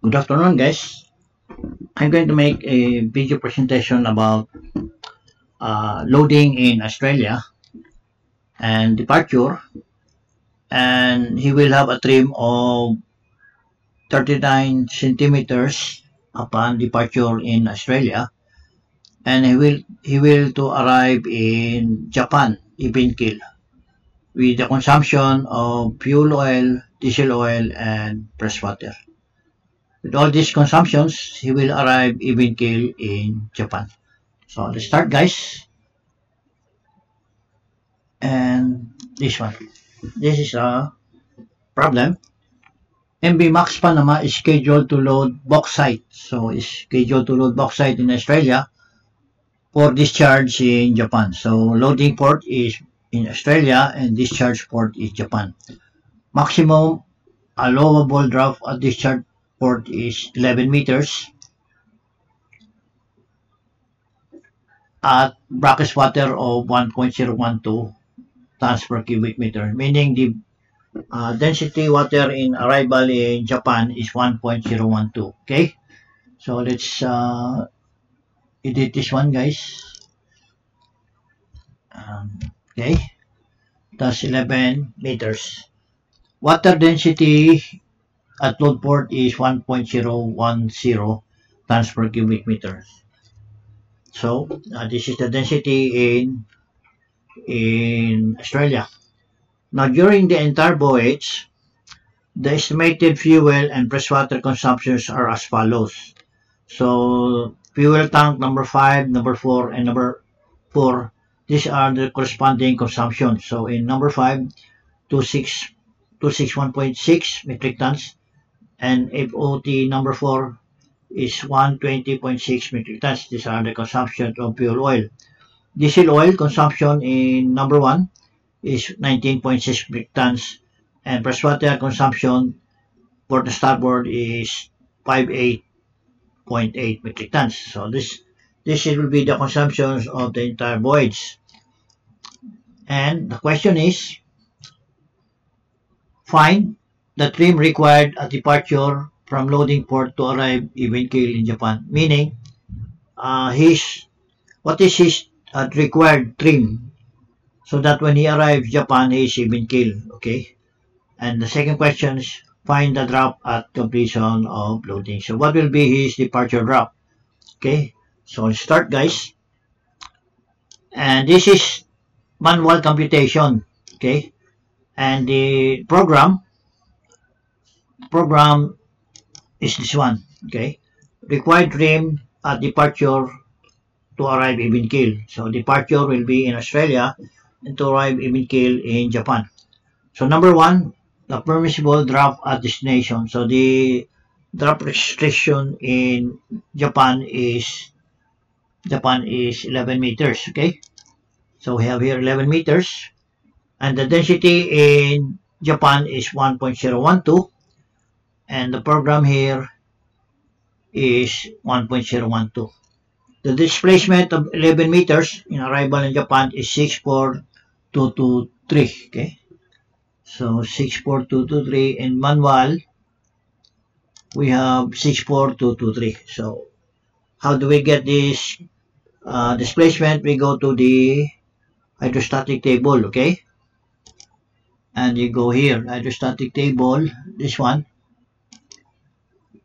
Good afternoon, guys. I'm going to make a video presentation about loading in Australia and departure, and he will have a trim of 39 centimeters upon departure in Australia, and he will to arrive in Japan, Evenkill, with the consumption of fuel oil, diesel oil, and fresh water. With all these consumptions, he will arrive Evenkill in Japan. So let's start, guys. And this one. This is a problem. MB Max Panama is scheduled to load bauxite. So it's scheduled to load bauxite in Australia for discharge in Japan. So loading port is in Australia and discharge port is Japan. Maximum allowable draft at discharge port is 11 meters at brackish water of 1.012 tons per cubic meter, meaning the density water in arrival in Japan is 1.012. Okay, so let's edit this one, guys. Okay, that's 11 meters. Water density at load port is 1.010 tons per cubic meter. So this is the density in Australia. Now during the entire voyage, the estimated fuel and freshwater consumptions are as follows. So fuel tank number 5, number 4, and number 4, these are the corresponding consumptions. So in number 5, 261.6 metric tons, and FOT number 4 is 120.6 metric tons. These are the consumptions of fuel oil. Diesel oil consumption in number 1 is 19.6 metric tons, and freshwater consumption for the starboard is 58.8 metric tons. So this will be the consumptions of the entire voyage. And the question is, find the trim required at departure from loading port to arrive Evenkill in Japan. Meaning, what is his required trim so that when he arrives Japan, he is Evenkill. Okay. And the second question is, find the drop at completion of loading. So what will be his departure drop? Okay, so let's start, guys. And this is manual computation. Okay, and the program is this one. Okay, required trim at departure to arrive Evenkill. So departure will be in Australia and to arrive Evenkill in Japan. So number 1, the permissible drop at destination. So the drop restriction in Japan is 11 meters. Okay, so we have here 11 meters, and the density in Japan is 1.012, and the program here is 1.012. The displacement of 11 meters in arrival in Japan is 64223. Okay, so 64223 in manual we have 64223. So how do we get this displacement? We go to the hydrostatic table. Okay, and you go here, hydrostatic table, this one,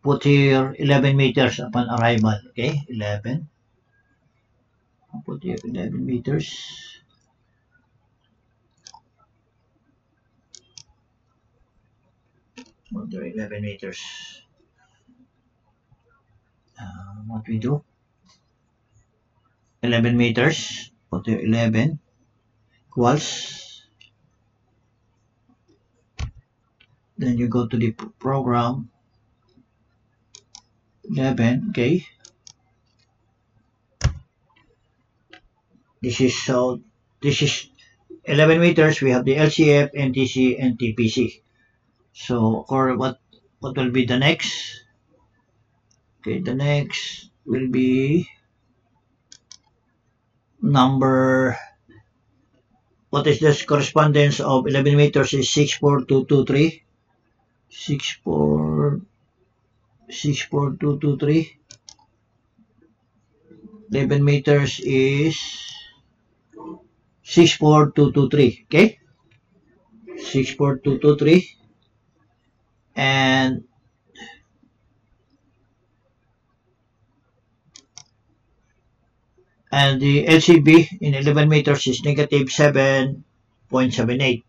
put here 11 meters upon arrival. Okay, 11, I'll put here 11 meters. Put there 11 meters. What we do, 11 meters, put here 11 equals, then you go to the program, 11. Okay, this is 11 meters. We have the LCF, NTC, and TPC. So or what will be the next? Okay, the next will be number, what is this correspondence of 11 meters is 64223. 64223. 11 meters is 64223. Okay? 64223. And the LCB in 11 meters is negative 7.78.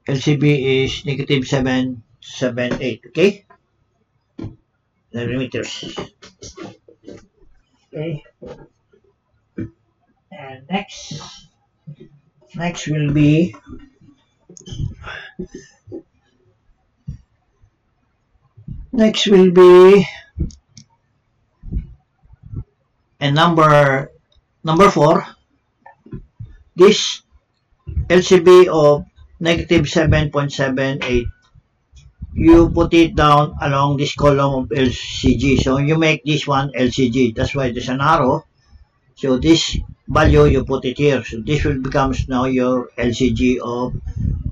LCB is negative 778. Okay? 11 meters. Okay. And next will be and number 4. This LCB of negative 7.78, you put it down along this column of LCG. So you make this one LCG. That's why there's an arrow. So this value, you put it here. So this will becomes now your LCG of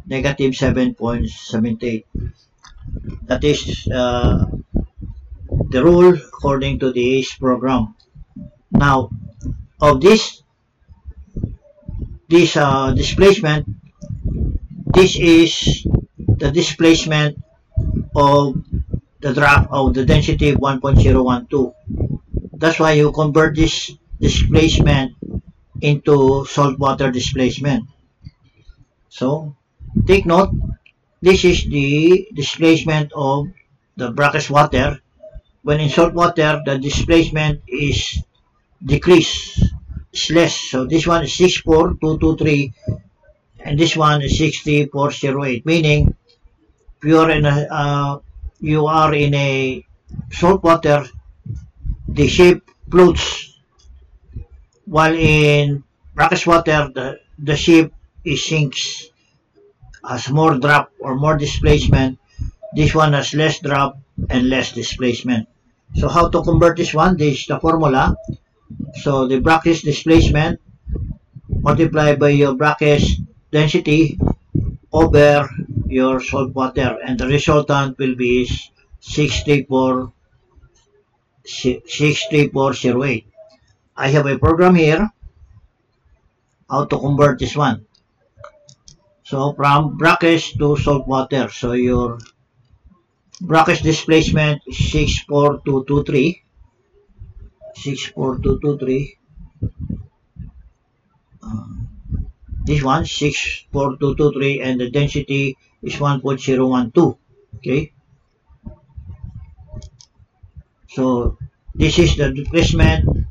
negative 7.78. That is the rule according to this program. Now, of this displacement, this is the displacement of the drop of the density 1.012. That's why you convert this displacement into saltwater displacement. So, take note, this is the displacement of the brackish water. When in salt water, the displacement is decreased, it's less. So this one is 64223 and this one is 63408, meaning if you are in a salt water, the ship floats, while in brackish water the ship sinks, has more drop or more displacement. This one has less drop and less displacement. So how to convert this one? This is the formula. So the brackish displacement multiplied by your brackish density over your salt water, and the resultant will be 63408. I have a program here how to convert this one. So from brackish to salt water, so your brackish displacement is 64223. 64223. This one 64223 and the density is 1.012. Okay. So this is the displacement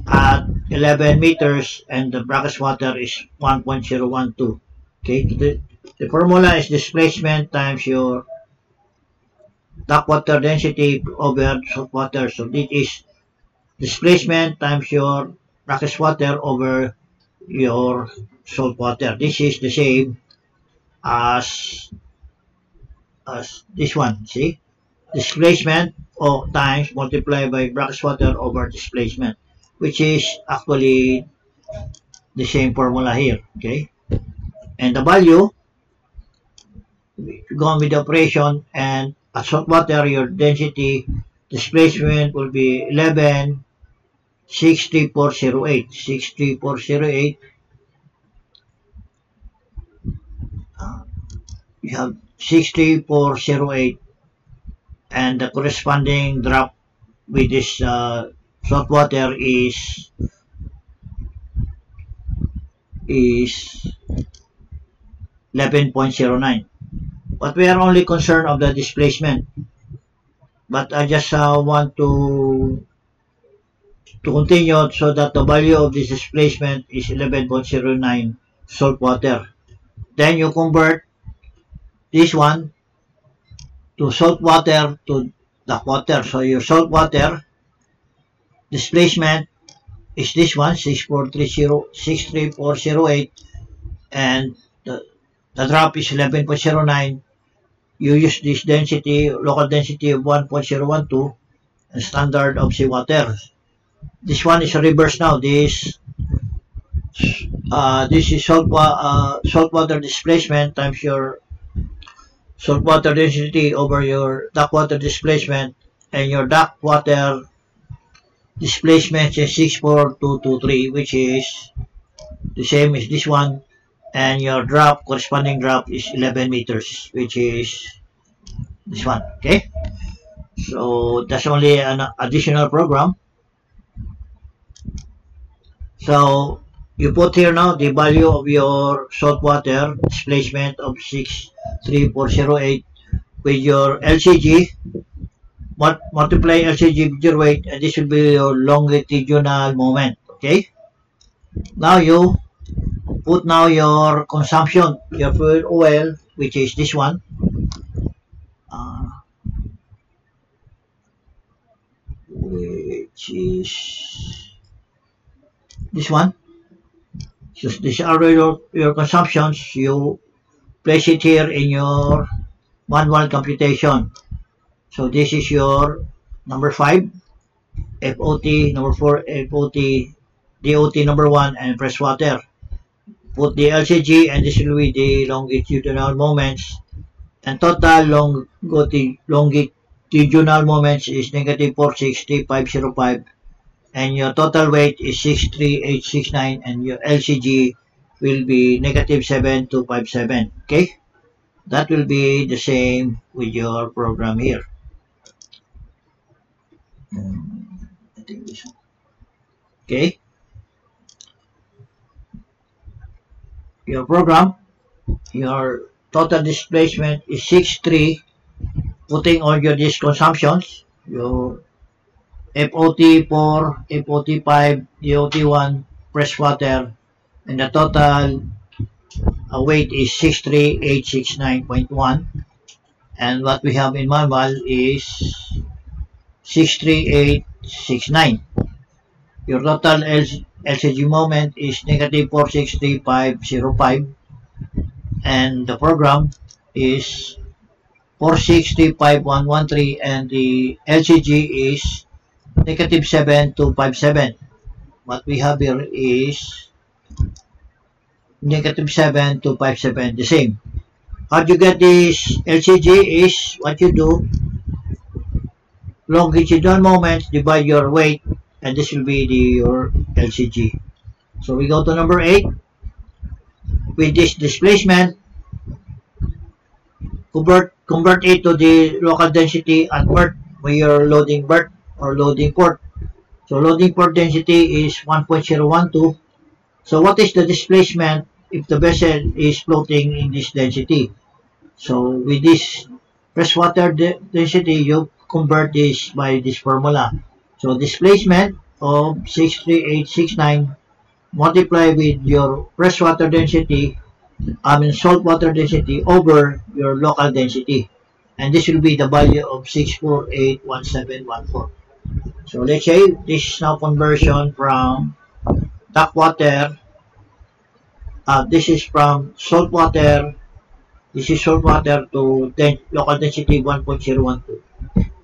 at 11 meters and the brackish water is 1.012. Okay. The formula is displacement times your tap water density over salt water. So this is displacement times your brackish water over your salt water. This is the same as this one. See, displacement times multiplied by brackish water over displacement, which is actually the same formula here. Okay, and the value, if you go on with the operation, and at salt water your density displacement will be 11.63408. 63408. You have 63408, and the corresponding drop with this salt water is 11.09. But we are only concerned of the displacement. But I just want to continue so that the value of this displacement is 11.09 salt water. Then you convert this one to salt water to the water. So your salt water displacement is this one, 63408, and the drop is 11.09. You use this density, local density of 1.012 and standard of seawater. This one is reverse now. This is saltwater displacement times your saltwater density over your dock water displacement, and your dock water displacement is 64223, which is the same as this one, and your corresponding drop is 11 meters, which is this one. Okay, so that's only an additional program. So you put here now the value of your saltwater displacement of 63408 with your LCG. Multiply LCG with your weight, and this will be your longitudinal moment. Okay, now you put now your consumption, your fuel oil, which is this one, uh, which is this one. So these are your consumptions. You place it here in your manual computation. So this is your number 5, FOT, number 4, FOT, DOT number 1, and fresh water. Put the LCG, and this will be the longitudinal moments. And total longitudinal moments is negative 460,505. And your total weight is 63869, and your LCG will be negative 7257. Okay, that will be the same with your program here. I think this one. Okay, your program, your total displacement is 63. Putting all your disk consumptions, your FOT4, FOT5, DOT1, fresh water, and the total weight is 63869.1, and what we have in manual is 63869. Your total LCG moment is negative 463,505, and the program is 460,5113, and the LCG is negative 7257. What we have here is negative 7257, the same. How do you get this LCG is what you do, longitudinal moments divide your weight, and this will be your LCG. So we go to number 8. With this displacement, convert it to the local density at berth when you're loading berth or loading port. So loading port density is 1.012. So what is the displacement if the vessel is floating in this density? So with this freshwater density, you convert this by this formula. So displacement of 63869 multiply with your freshwater density, saltwater density over your local density. And this will be the value of 6481714. So let's say this is now conversion from tap water. This is from saltwater. This is saltwater to local density 1.012.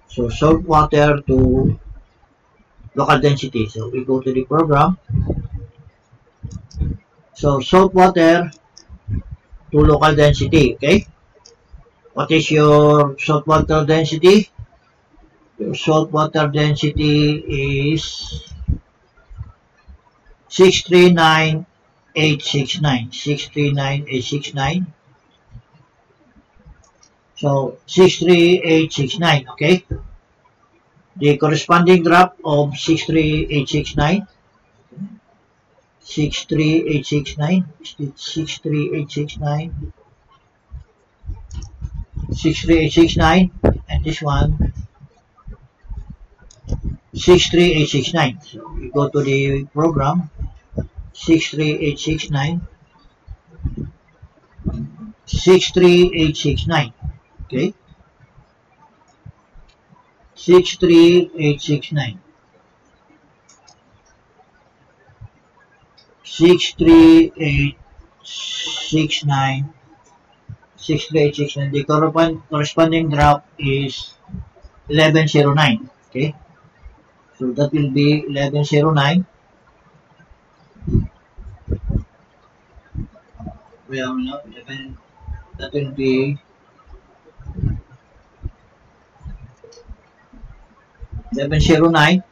So saltwater to local density. So we go to the program. So saltwater to local density. Okay. What is your saltwater density? Your saltwater density is 639,869. 639,869. So 63869. Okay. The corresponding drop of 63869. 63869. 63869. 63869. And this one 63869. So we go to the program. 63869. 63869. Okay. 63869. 63869. 63869. The corresponding drop is 1109. Okay. So that will be 1109. Well, no, 11, that will be 1109,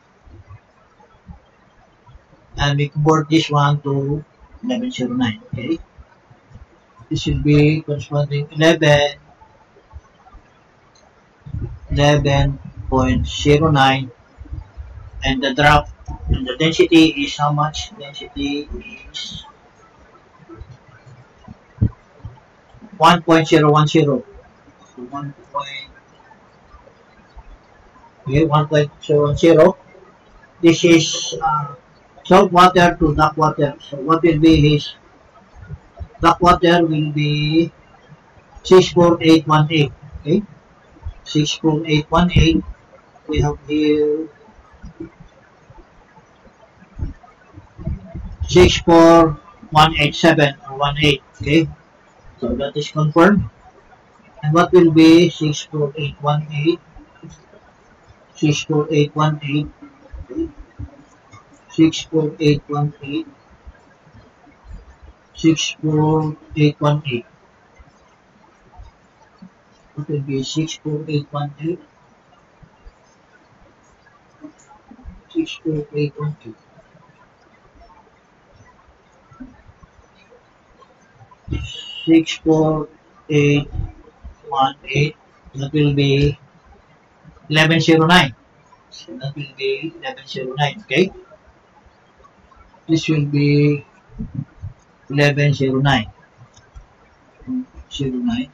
and we convert this one to 1109. Okay, this will be corresponding 11.09, and the drop and the density is how much? Density is 1.010. So 1.010. This is salt water to duck water. So what will be his duck water? Will be 64818. Okay, 64818. We have here 64187 or 18. Okay, so that is confirmed. And what will be 64818? 64818. 64818. 64818. What will be 64818? 64818. 64818. That will be 1109. So that will be 1109. Okay, this will be 1109. 09.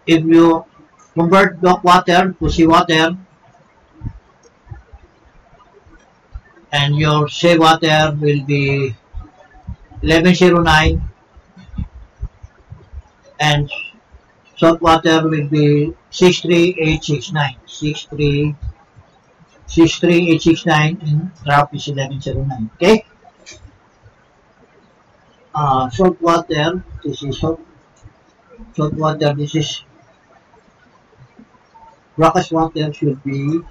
If you convert dock water to seawater, and your seawater will be 1109, and salt water will be 63869. 63869, and drop is 1109. Okay. Salt water. This is salt water. This is brackish water. Should be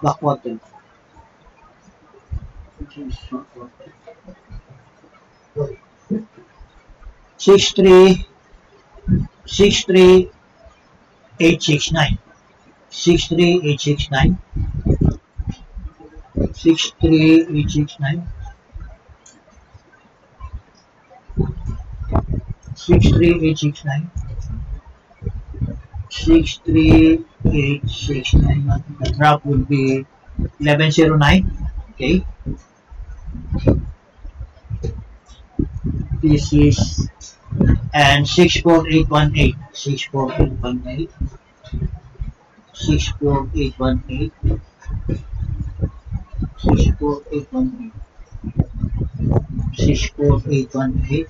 black water. Which is salt water. 63869. 63869. 63869. 63869. 63869. The drop will be 1109. Okay. This is, and 64818. 64818. 64818. 64818. 64818.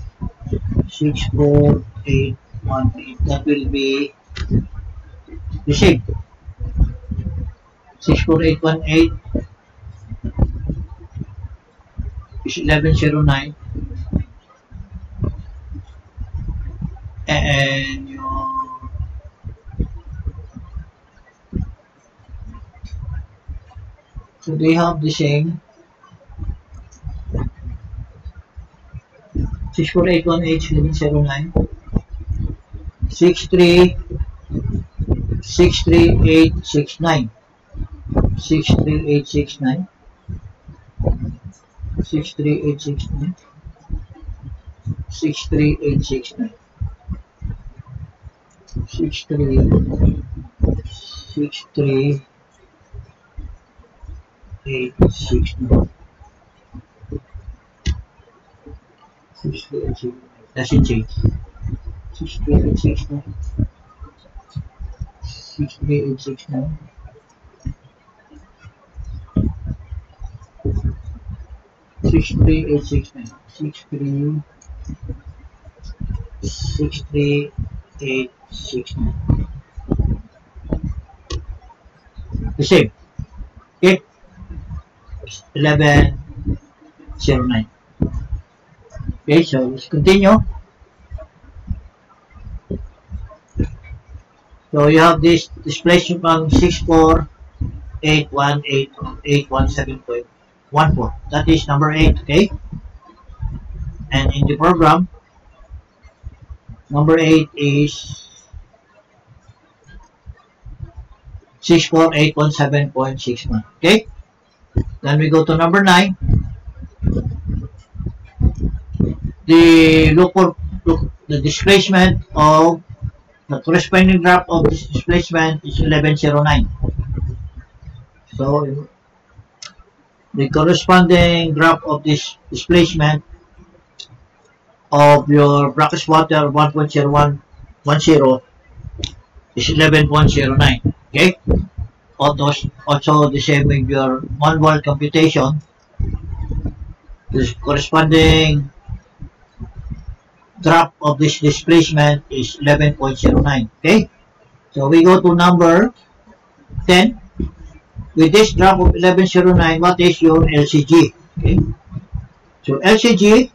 64818. That will be the same. 64818 is 1109, and so they have the same. 64818 1109. 63869. 63869. 63869. 63869. 63869. 63869. Doesn't change. 63869. 63869. 63869. 63869. The same. Okay. 1109. Okay, so let's continue. So you have this displacement from 64818.817.14. That is number 8. Okay. And in the program, Number 8 is 64817.61. Okay? Then we go to number 9. The displacement of the corresponding graph of this displacement is 1109. So the corresponding graph of this displacement of your brackish water 1.0110 is 11.09. Okay? Also the same with your manual computation. The corresponding graph of this displacement is 11.09. Okay? So we go to number 10. With this graph of 1109, what is your LCG? Okay? So LCG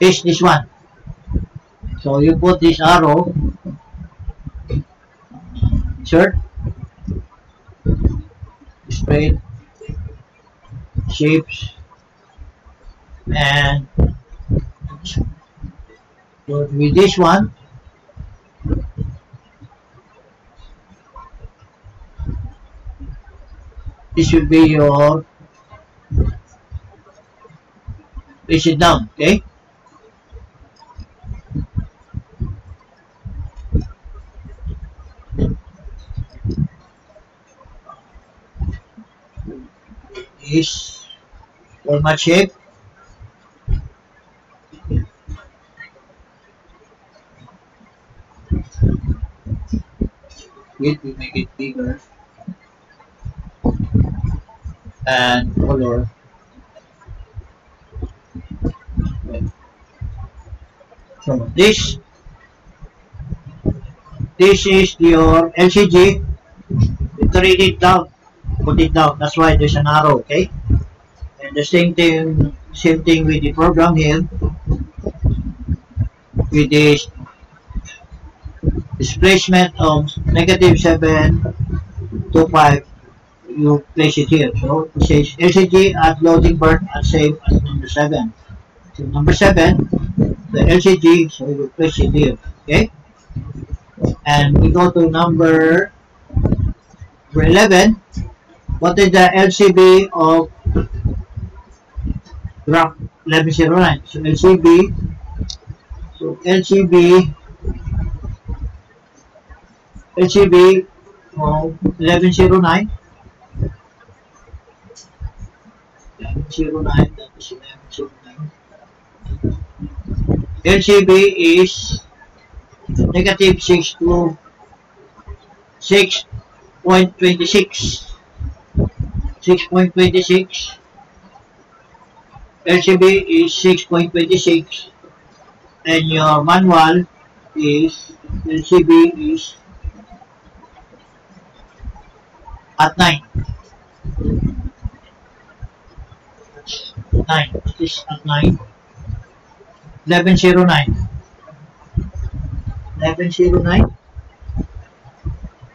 is this one. So you put this arrow, insert, straight, shapes, and with this one, this will be your place it down. Okay? This format shape. We make it bigger and color. So this is your LCG. Iterate it down, put it down. That's why there's an arrow. Okay, and the same thing with the program here. With this displacement of -725, you place it here. So it says LCG at loading burn and save as number 7. So number 7, the LCG, so you place it here. Okay? And we go to number 11. What is the LCB of graph 1109? So LCB of 1109. 1109, that is 1109. LCB is negative 6.26. 6.26. LCB is 6.26. And your manual is LCB is at 9. 9. It is at 9. 1109. 1109.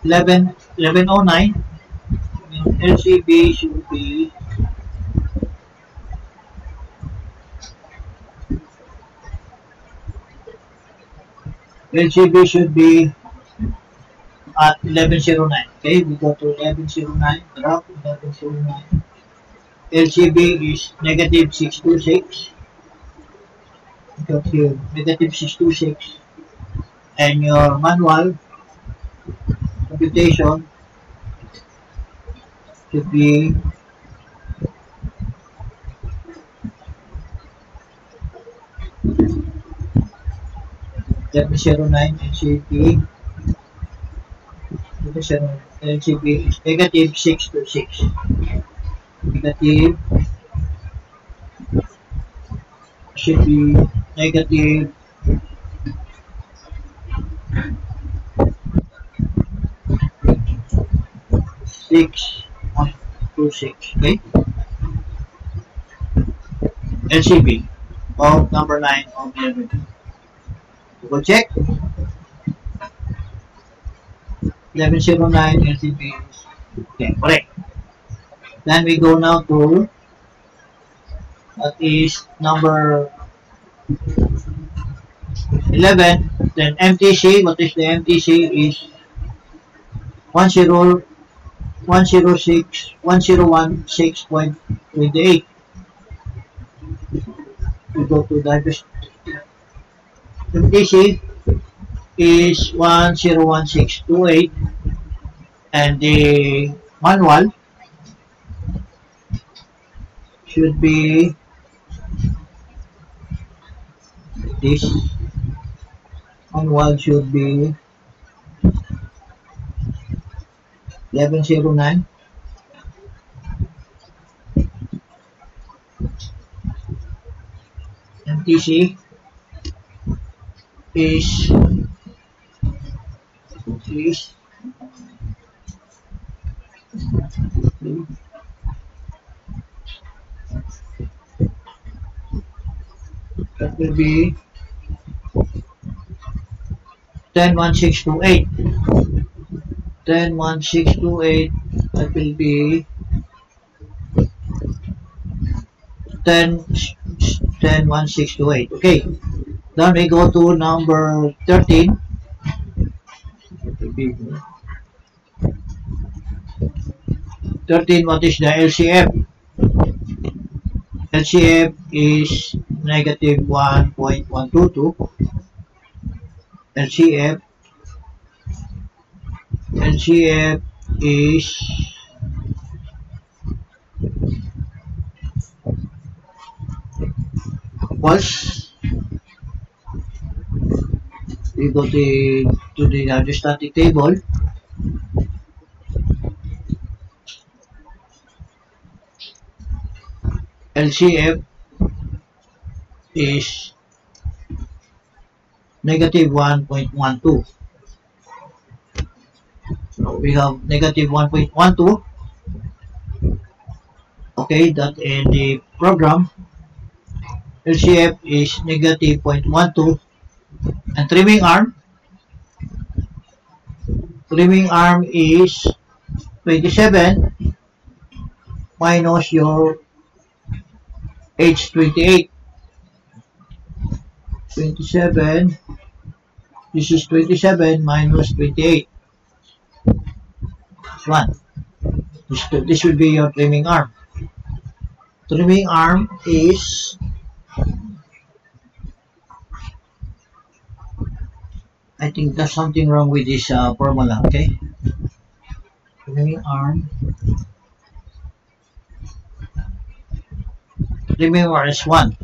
1109. LCB should be at 1109. Okay, we go to 1109. Graph 1109. LCB is negative 626. Got here negative 626. And your manual computation should be -09 LCB. LCB is negative 626. Negative should be negative 6.26. Okay, LCB of number 9 of 11. Double check. 1109 LCB. Okay, correct. Then we go now to that is number 11. Then MTC, what is the MTC is 1016.28. We go to the MTC is 101628, and the manual should be this. Manual should be 1109. MTC is that will be 101628. 101628, that will be 101628. Okay, then we go to number 13. 13, what is the LCF? LCF is negative 1.122. LCF is equals, we go to the hydrostatic table. LCF is negative 1.12. So we have negative 1.12. Okay, that in the program, LCF is negative 0.12, and trimming arm is 27 minus your H28. 27, this is 27 minus 28. This one. This will be your trimming arm. Trimming arm is I think there's something wrong with this formula, okay? Trimming arm is 1.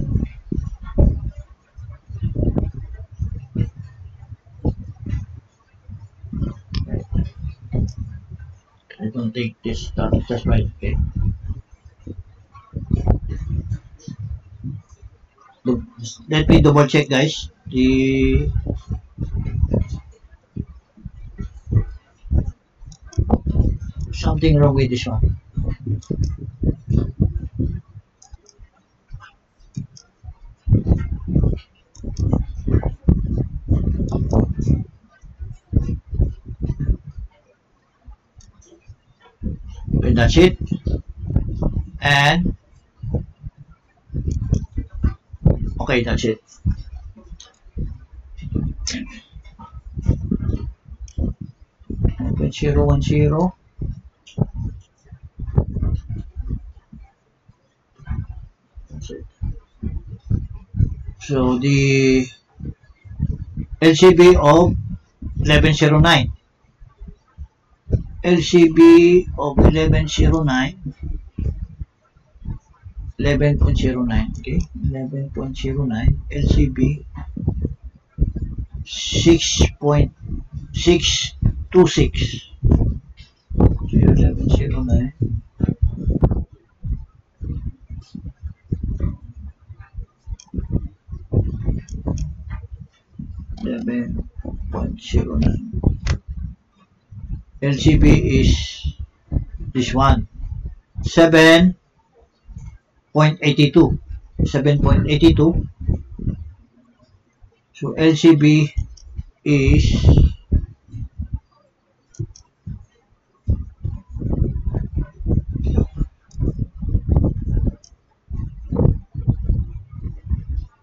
I don't think this is just right, okay? Let me double check, guys. The something wrong with this one. Okay, that's it. And okay, that's it. Okay, 010. That's it. So the LCB of 1109. LCB of 1109. 11.09, okay, 11.09, LCB 6.626, 1109, 11.09, LCB is this one, 7.82, 7.82. So LCB is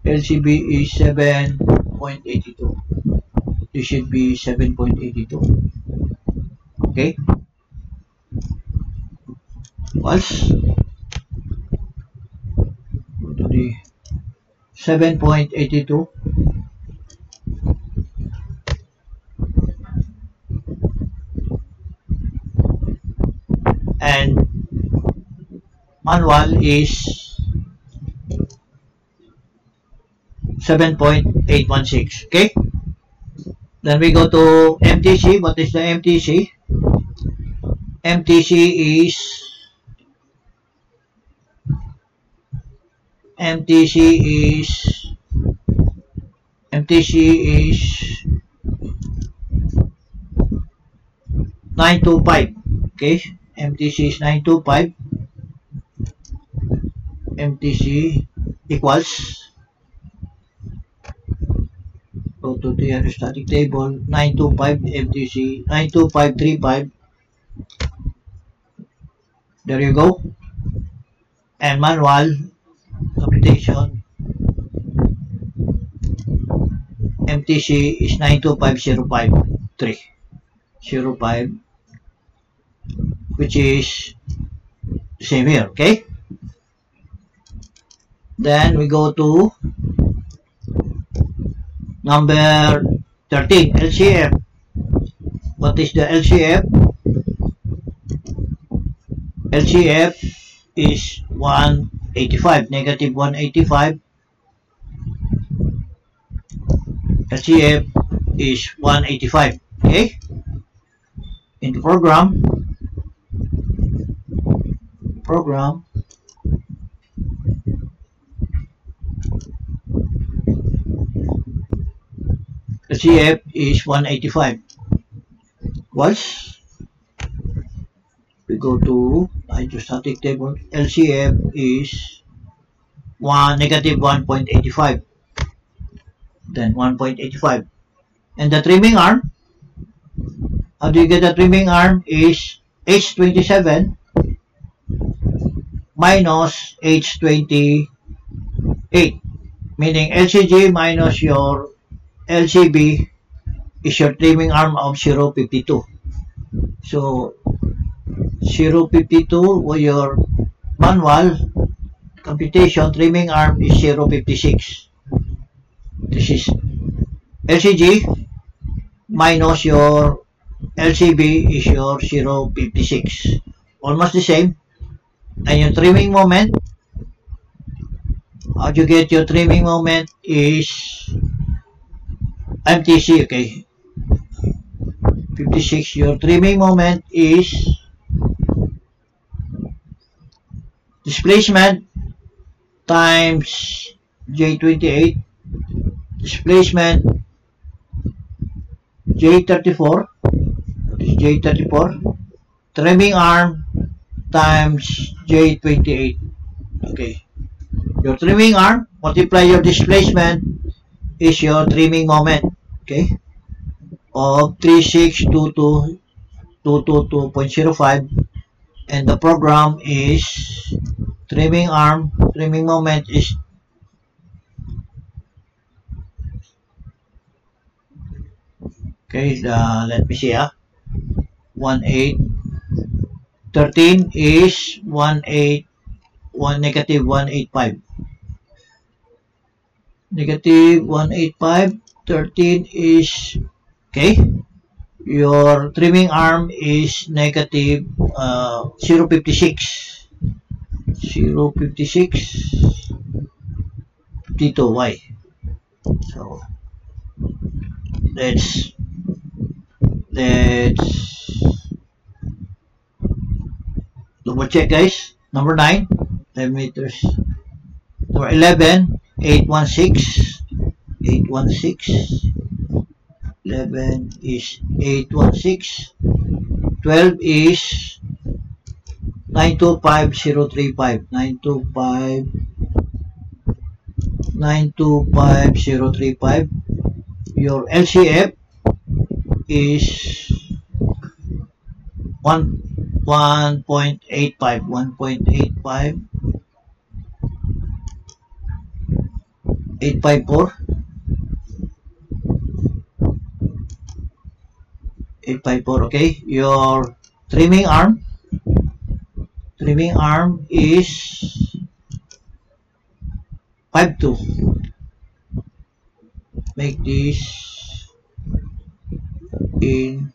LCB is 7.82. 7.82. This should be 7.82. Okay. Was go to the 7.82. And manual is 7.816. Okay. Then we go to MTC. What is the MTC? MTC is 925. Okay, MTC is 925. MTC equals, go to the hydrostatic table, 925 MTC 92535. There you go. And manual computation, MTC is 92505, which is the same here. Okay. Then we go to number 13, LCF. What is the LCF? LCF is 185, negative 185. LCF is 185. Okay. In the program, LCF is 185. Was we go to hydrostatic table, LCF is negative 1.85. Then 1.85. And the trimming arm, how do you get the trimming arm? Is H27 minus H28, meaning LCG minus your LCB is your trimming arm of 0.52. So 0.52 for your manual computation, trimming arm is 0.56. This is LCG minus your LCB is your 0.56. Almost the same. And your trimming moment, how do you get your trimming moment is MTC, okay. 56, your trimming moment is displacement times J28, displacement J34, is J34, trimming arm times J28. Okay, your trimming arm multiply your displacement is your trimming moment, okay, of 3622.05, and the program is trimming arm, trimming moment is okay, let me see, 13 is negative 185. Negative 185, 13 is, okay, your trimming arm is negative 0.56. 0.56, 52y. So let's double check, guys. Number 9, 10 meters. Number 11, 816. 11 is 816. 12 is 925035. 925035. Your LCF is 1.85. 1.85. 854. 854. Okay, your trimming arm is 52. Make this in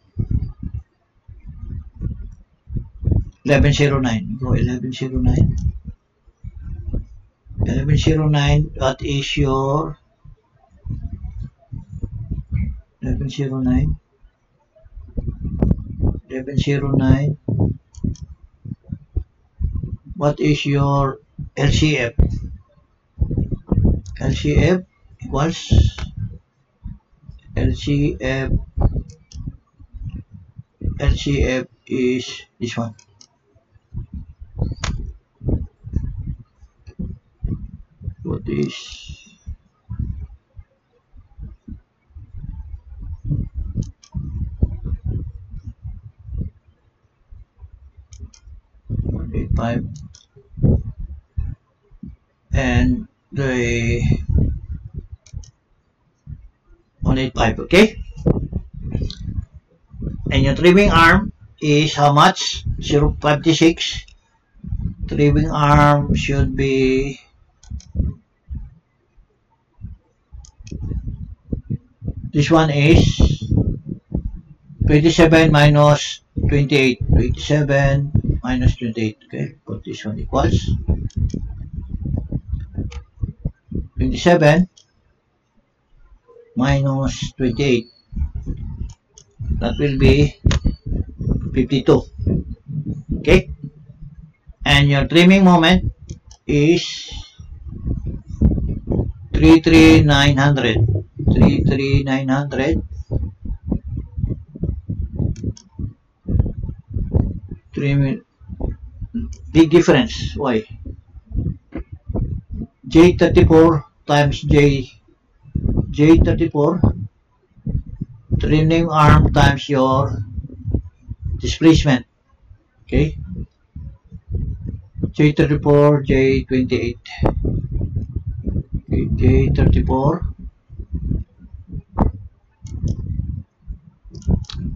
1109. Go 1109. 1109. What is your 1109? 1109. What is your LCF? LCF equals LCF is this one. What is 185 and the 185, okay? And your trimming arm is how much? 0.56. Trimming arm should be this one is 27 minus 28. 27 minus 28. Okay, put this one equals 27 minus 28. That will be 52. Okay, and your trimming moment is 33900. 33900. Trimming, big difference. Why? J34 times J34 trimming arm times your displacement. Okay, J34 J28. Okay,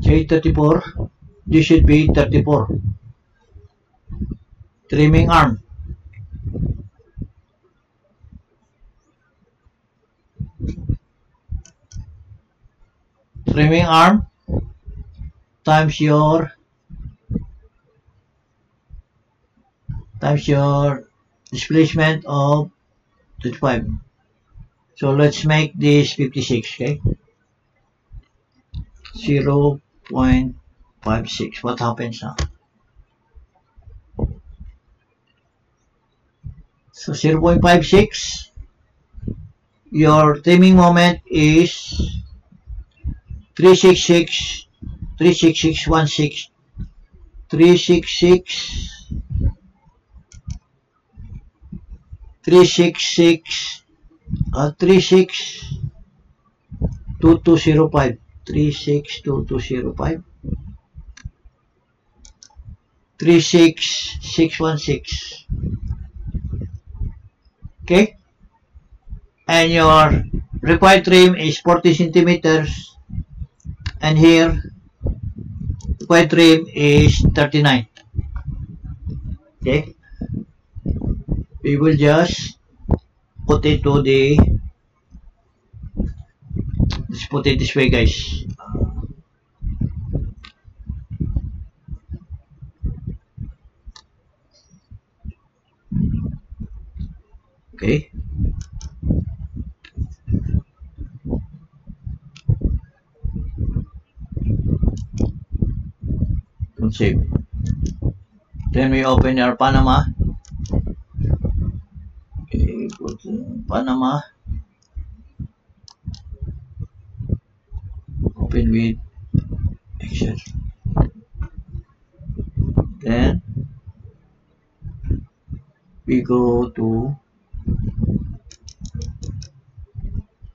J34 this should be 34. Trimming arm times your displacement of 35. So let's make this 56. Okay, 0.56. What happens now? So 0.56, your trimming moment is 366 36616 366 362205 362205 36616. Okay, and your required trim is 40 centimeters, and here required trim is 39. Okay, we will just put it to the, let's put it this way, guys. Okay, don't save. Then we open our Panama. Okay, put Panama. Open with Excel. Then we go to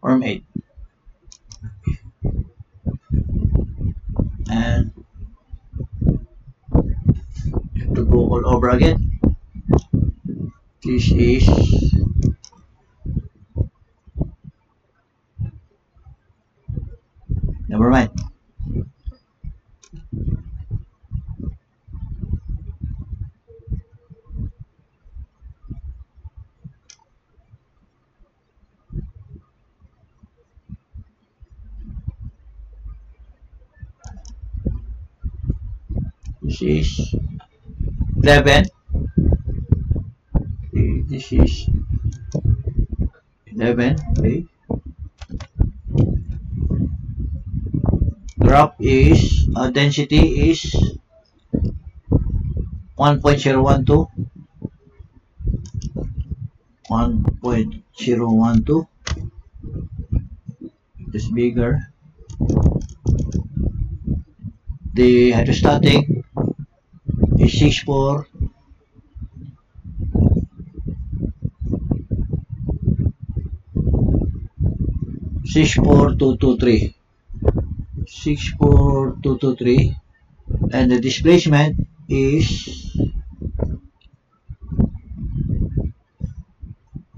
Form 8 and have to go all over again. This is never mind. This is 11. Okay, this is 11. Okay. Graph is density is 1.012. 1.012. It's bigger. The hydrostatic is 6.4. 6.4223. 6.4223. And the displacement is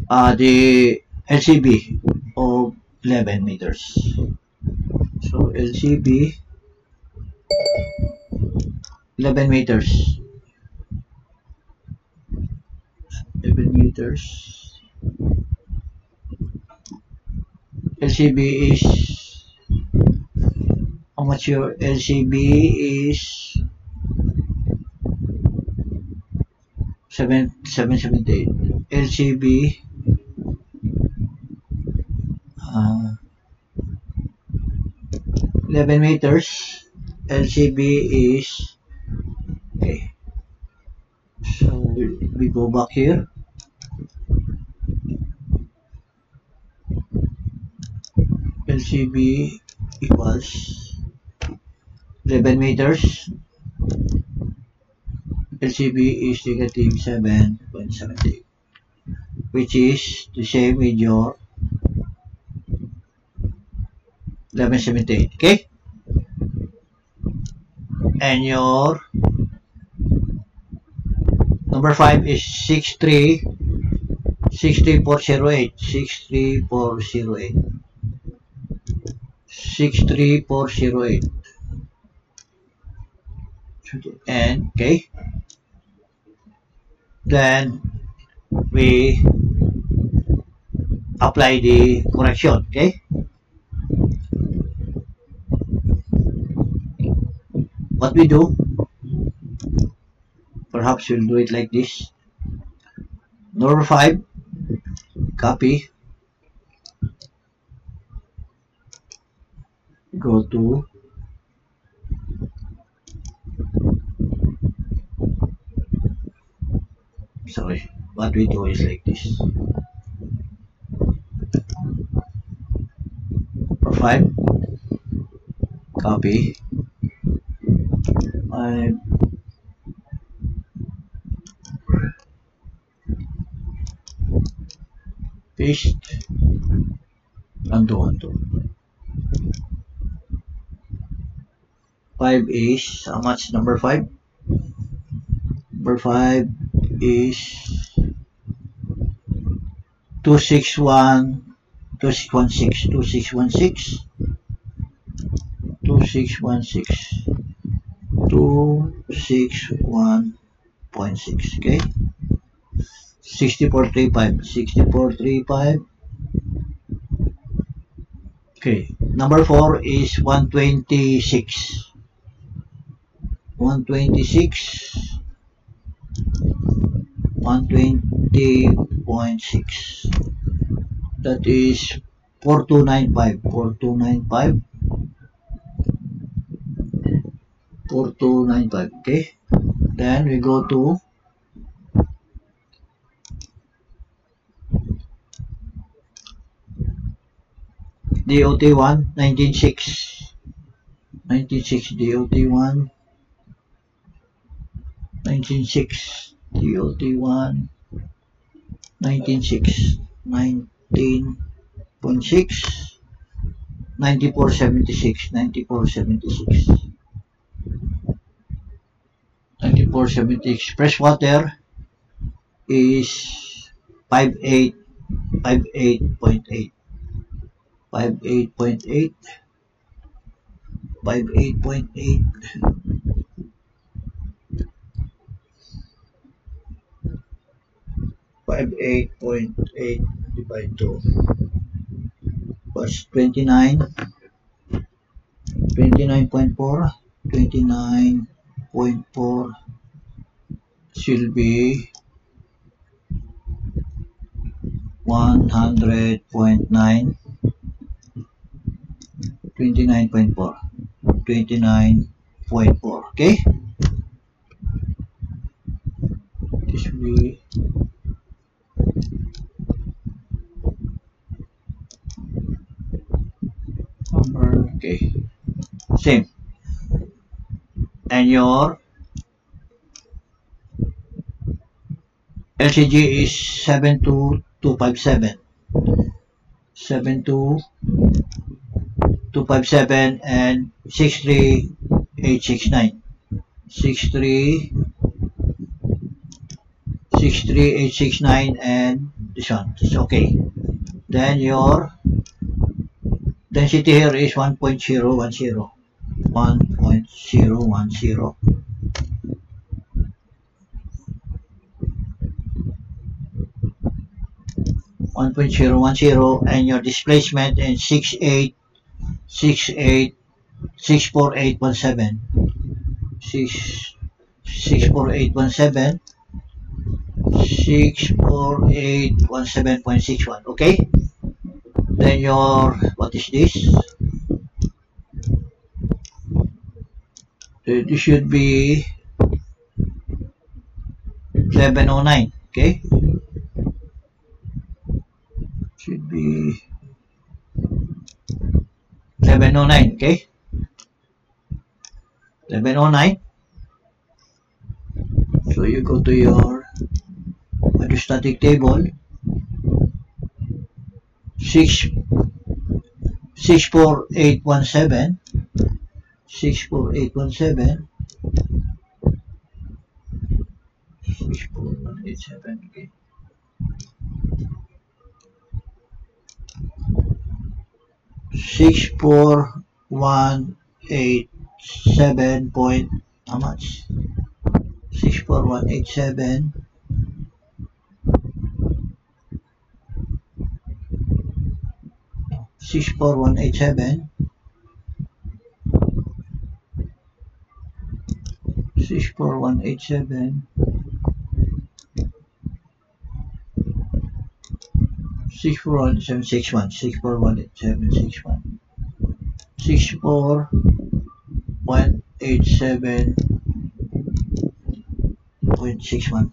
the LCB of 11 meters. So LCB 11 meters. 11 meters. LCB is, how much your LCB is 778. LCB 11 meters. LCB is, okay, so we go back here. LCB equals 11 meters. LCB is negative 7.78, which is the same with your 1178. Okay, and your number 5 is 63408. 63408. 63408. And okay, then we apply the correction. Okay, what we do, perhaps we'll do it like this. Number 5, copy, go to sorry, what we do is like this. Number 5, copy, I paste, undo. 5 is, how much number 5? Number 5 is 261, 2616, 2616, 2616, 261.6. Okay, 6435, 6435. Okay, number 4 is 126, 126, 120.6. That is 4295, 4295, 4295. Okay, then we go to DOT1, 196, 196, DOT1, 196, DOT1, 196, 19.6, 9476, 9476, 9476. Fresh water is 58, 58.8, 58.8, 58.8, 58.8 divided 2 was 29, 29.4, 29.4, 1.4 should be 100.9, 29.4, 29.4. Okay, this will be number. Okay, same. And your LCG is 72257, 72257 and 63869, 63869, and this one is okay. Then your density here is 1.010, 1.010. And your displacement is 64817, 64817, 64817.61. Okay, then your, what is this? This should be 1109. Okay, should be 1109. Okay, 1109. So you go to your hydrostatic table, 64817, 64817, 64187. Okay, 64187 point, how much? 64187, 64187, 64187, 6418761, 6418761, 64187.61.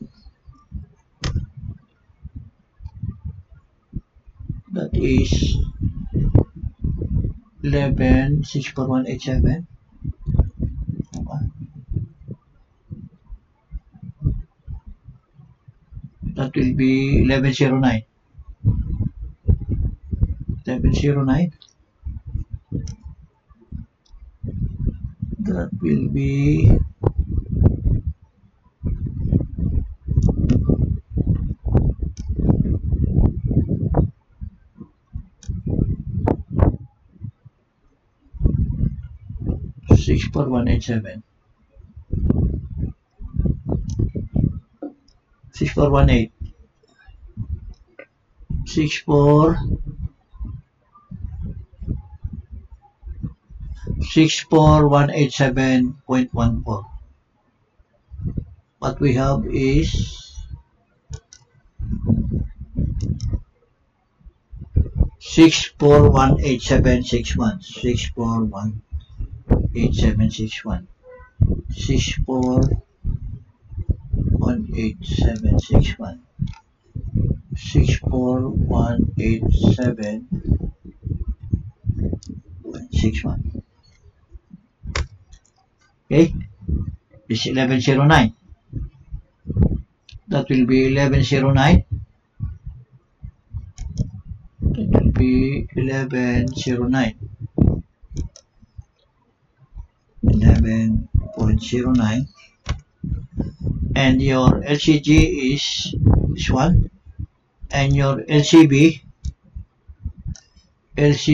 That is 11, 64187. That will be 1109. 1109. That will be 64187, 6418, 64187.14. What we have is 6418761, 6418761, 6418761, 64187.61. Okay, this is 1109. That will be 1109. That will be 1109. 11.09. And your LCG is this one. And your LCB is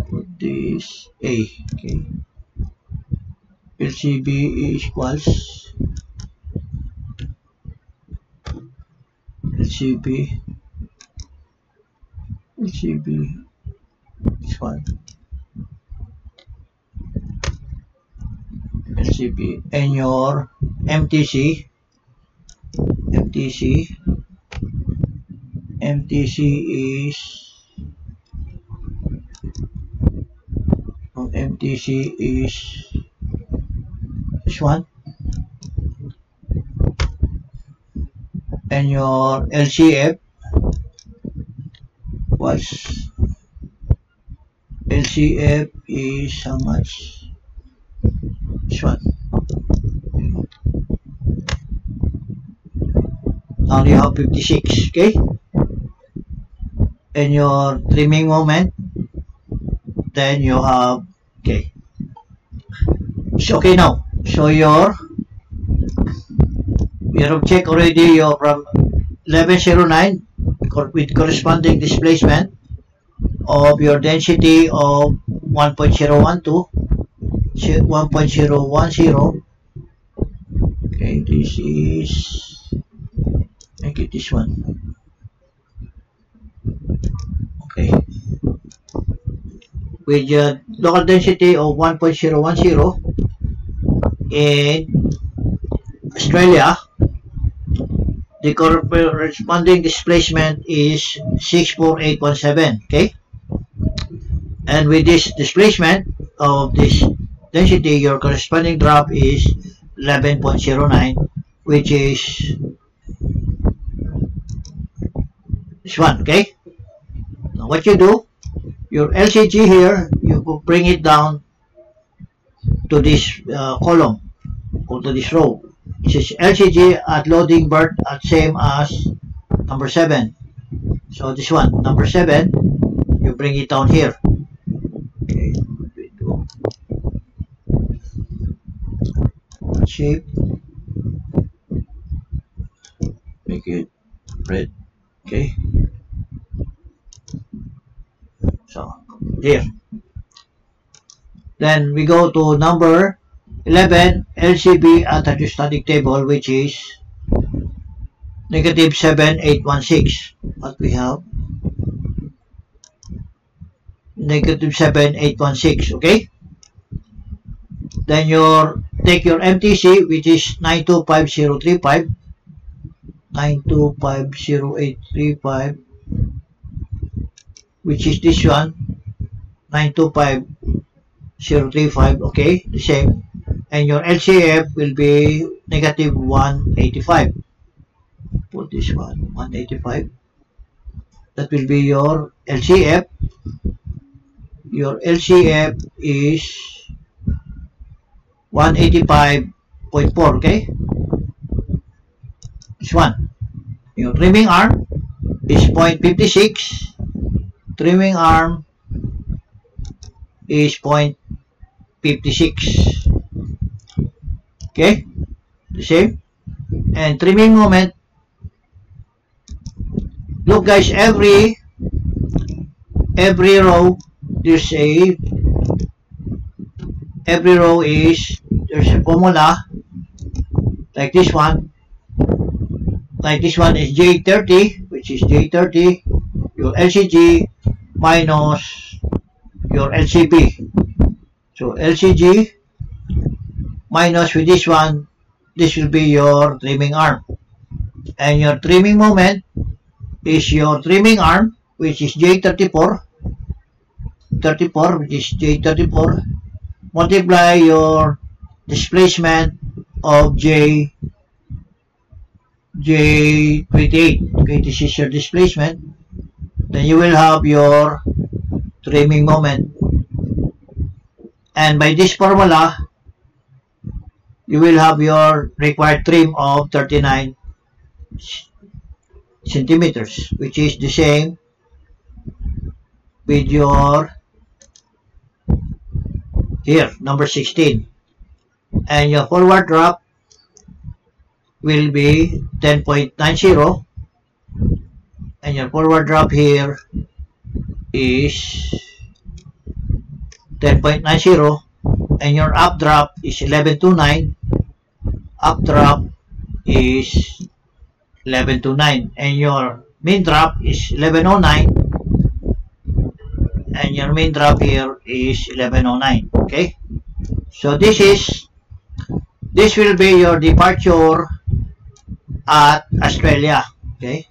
put this A. Okay, LCB equals LCB LCB, this one, LCB, and your MTC is this one, and your LCF was LCF is how much? This one. Now you have 56, okay? And your trimming moment, then you have, okay. So, okay now. So you have checked already your from 1109 with corresponding displacement of your density of 1.012, 1.010. Okay, this is, make it this one. Okay, with your local density of 1.010 in Australia, the corresponding displacement is 64817. Okay, and with this displacement of this density, your corresponding drop is 11.09, which is this one. Okay, now what you do, your LCG here, you bring it down to this column or to this row. It is LCG at loading berth at same as number 7. So this one, number 7, you bring it down here. Okay, shape, make it red. Okay, so here. Then we go to number 11, LCB at hydrostatic table, which is negative 7816. What we have? Negative 7816, okay? Then take your MTC, which is 925035, 925035, which is this one, 925035, okay, the same. And your LCF will be negative 185. Put this one, 185. That will be your LCF. Your LCF is 185.4, okay? This one. Your trimming arm is 0.56. Trimming arm is 0.56. Okay, the same. And trimming moment, look guys, every row there's every row is, there's a formula like this one. Like this one is J30, which is J30, your LCG minus your LCB. So LCG minus with this one, this will be your trimming arm. And your trimming moment is your trimming arm, which is J34, which is J34, multiply your displacement of J28. Okay, this is your displacement. Then you will have your trimming moment. And by this formula, you will have your required trim of 39 centimeters, which is the same with your here, number 16. And your forward drop will be 10.90, and your forward drop here is 10.90, and your up drop is 1129. Up drop is 1129, and your mean drop is 1109, and your main drop here is 1109. Okay, so this will be your departure at Australia. Okay,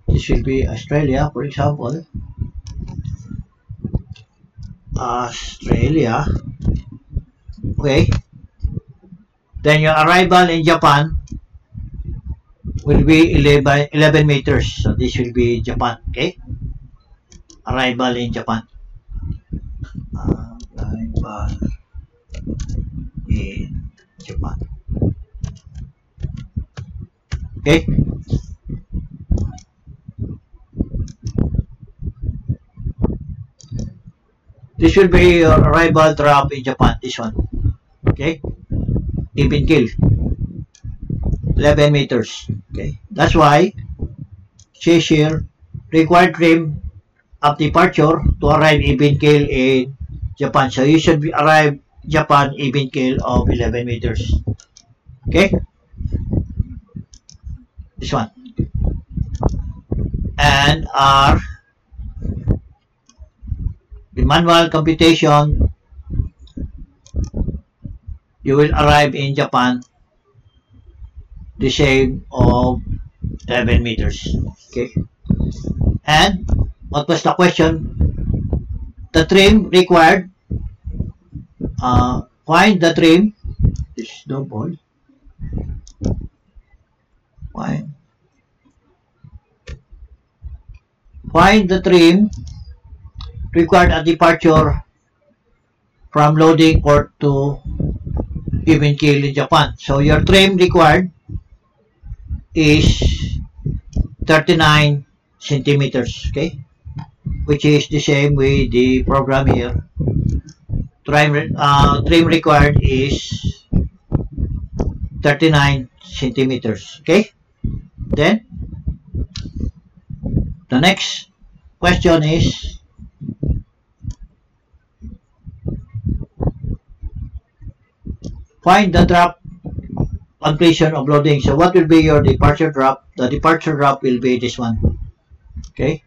this will be Australia, for example. Australia. Okay, then your arrival in Japan will be 11 meters. So this will be Japan. Okay, arrival in Japan. Arrival in Japan. Okay. This will be your arrival drop in Japan. This one. Okay. Even kill. 11 meters. Okay. That's why says here required trim of departure to arrive even kill in Japan. So you should arrive Japan even kill of 11 meters. Okay. This one. And our the manual computation, you will arrive in Japan the same of 11 meters. Okay. And what was the question? The trim required. Find the trim. This is double. Find the trim required at departure from loading port to even kill in Japan. So your trim required is 39 centimeters. Okay, which is the same with the program here. Trim required is 39 centimeters. Okay, then the next question is find the drop completion of loading. So what will be your departure drop? The departure drop will be this one. Okay,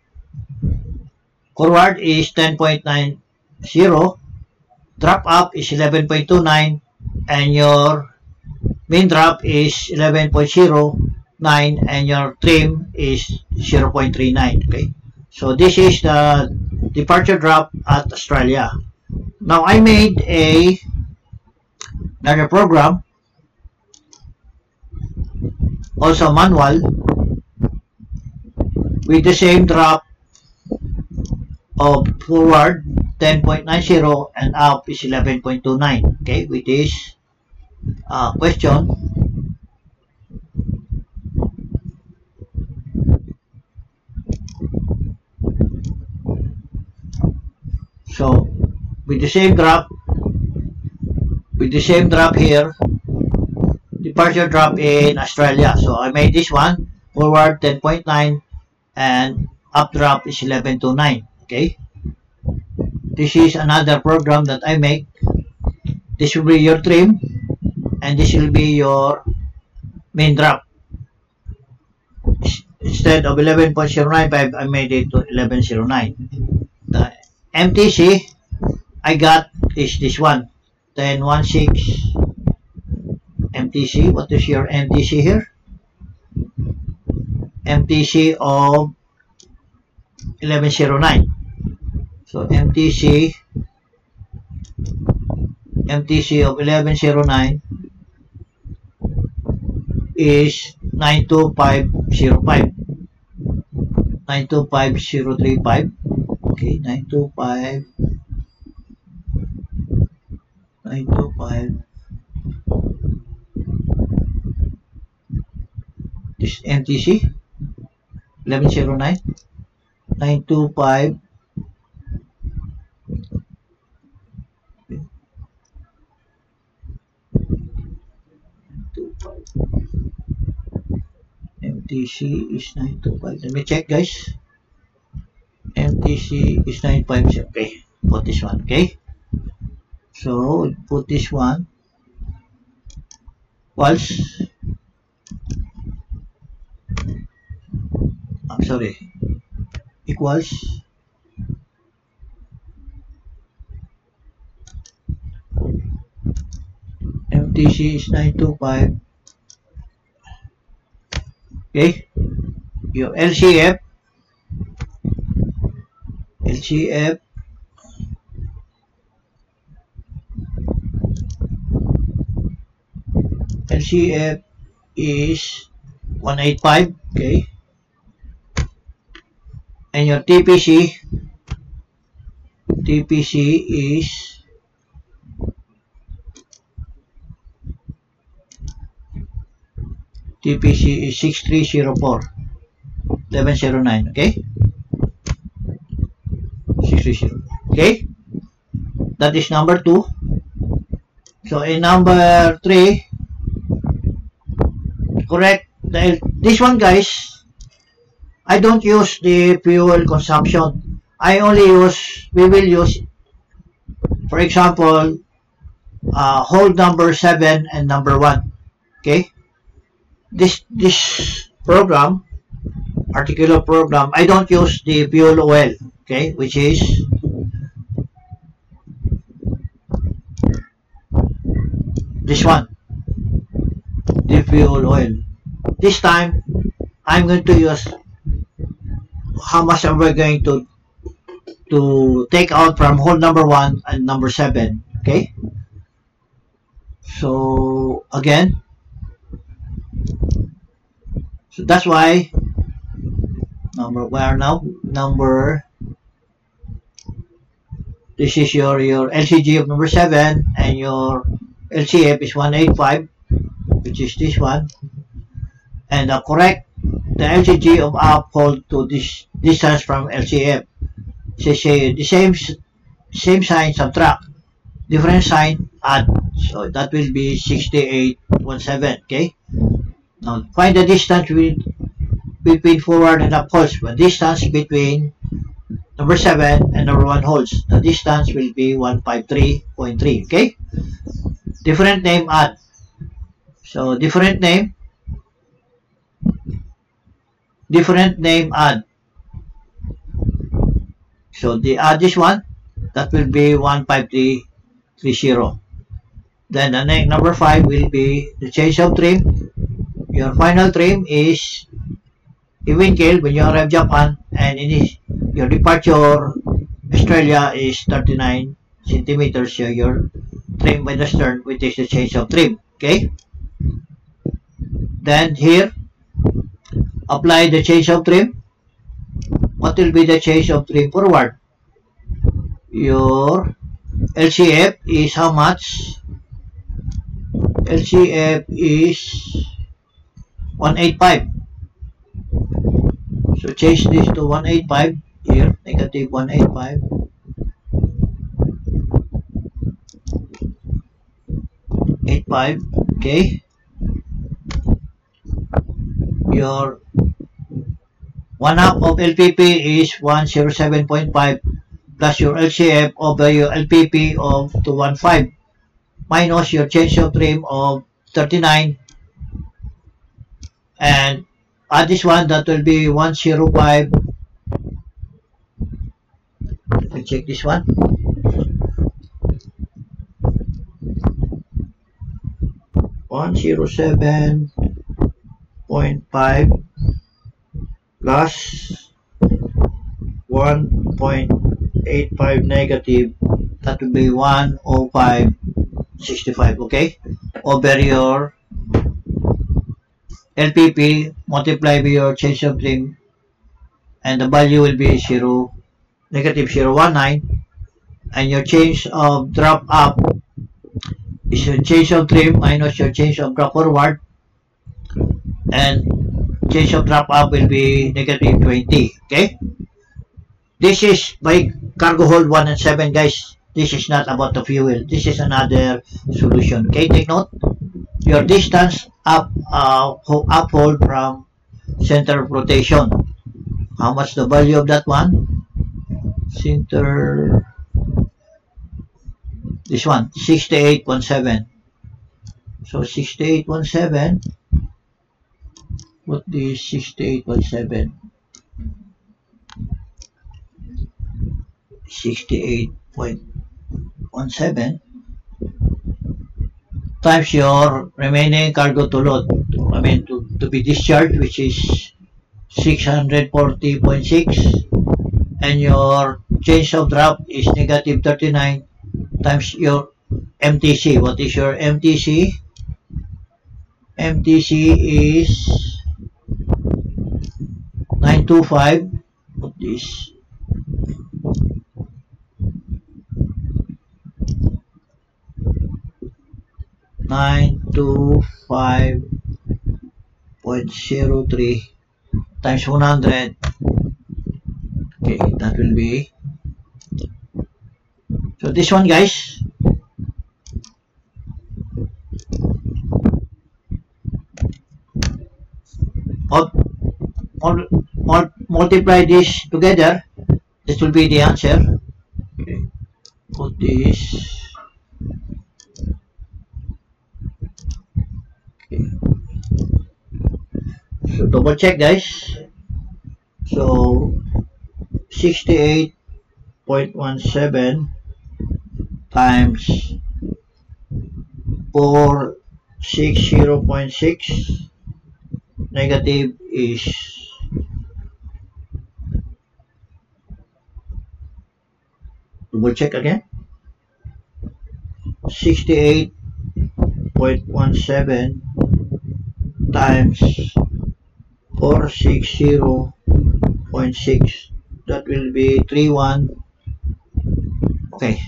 forward is 10.90, drop up is 11.29, and your main drop is 11.09, and your trim is 0.39. Okay, so this is the departure drop at Australia. Now I made another program, also manual, with the same drop of forward 10.90 and up is 11.29. Okay, with this question. So with the same drop here, departure drop in Australia. So I made this one, forward 10.9 and up drop is 11.29. Okay, this is another program that I make. This will be your trim and this will be your main drop. Instead of 11.095, I made it to 11.09. The MTC I got is this one, 10.16 MTC. What is your MTC here? MTC of 11.09. So MTC of 11.09 is 92505. 925035. Okay, 925. This MTC 11.09 925 MTC is 925. Let me check, guys. MTC is 950. Okay, put this one. Okay, so put this one equals, I'm sorry, equals TC is 925. Okay, your LCF is 185. Okay, and your TPC is 6304 1109. Okay, 630. Okay, that is number 2. So in number 3, correct this one, guys. I don't use the fuel consumption. We will use, for example, hold number 7 and number 1. Okay, this program, particular program, I don't use the fuel oil. Okay, which is this one, the fuel oil. This time I'm going to use how much am I going to take out from hold number 1 and number 7. Okay, so again, so that's why this is your LCG of number 7, and your LCF is 185, which is this one, and correct the LCG of uphold to this distance from LCF. Say the same sign, subtract, different sign, add. So that will be 6817. Okay, now find the distance between forward and upholds. The distance between number 7 and number 1 holds. The distance will be 153.3. Okay, different name, add. So different name, add. So the add this one, that will be 15330. Then the next number 5 will be the change of trim. Your final trim is even keel when you arrive Japan, and your departure Australia is 39 centimeters. So your trim by the stern, which is the change of trim. Okay, then here apply the change of trim. What will be the change of trim forward? Your LCF is how much? LCF is 185. So change this to 185 here, negative 185. Okay. Your 1/2 of LPP is 107.5 plus your LCF over your LPP of 215 minus your change of trim of 39, and add this one, that will be 105. Let me check this one. 107.5 plus 1.85 negative, that will be 105.65. Okay, over your LPP multiply by your change of trim, and the value will be negative 0.19, and your change of drop up is your change of trim minus your change of drop forward, and change of drop up will be negative 20. Okay, this is by cargo hold 1 and 7, guys. This is not about the fuel. This is another solution. Okay, take note. Your distance uphold from center of rotation. How much the value of that one? Center, this one, 6817. So 6817. What is 6817? 68.17 times your remaining cargo to load, to be discharged, which is 640.6, and your change of draft is negative 39 times your MTC. What is your MTC? MTC is 925. What is 925.03 times 100? Okay, that will be, so this one, guys, multiply this together, this will be the answer. Okay, put this. Okay. So double check, guys. So 68.17 times 460.6 negative is double check again. 68.17 times 460.6, that will be 31. Okay,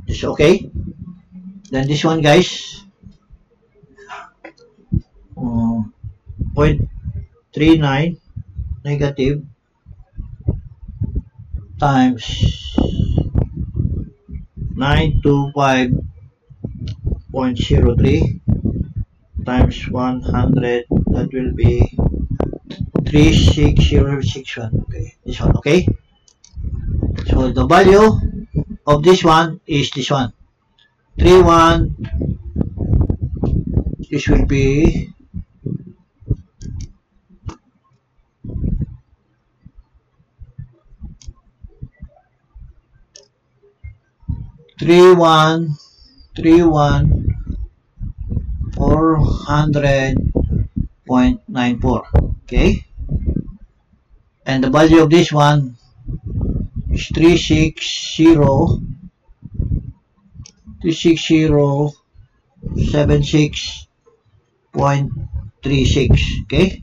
this okay. Then this one, guys, 0.39 negative times 925.03 times 100, that will be 36061. Okay, this one. Okay, so the value of this one is this one, 31. This will be 400.94. Okay, and the value of this one is 36076.36. Okay,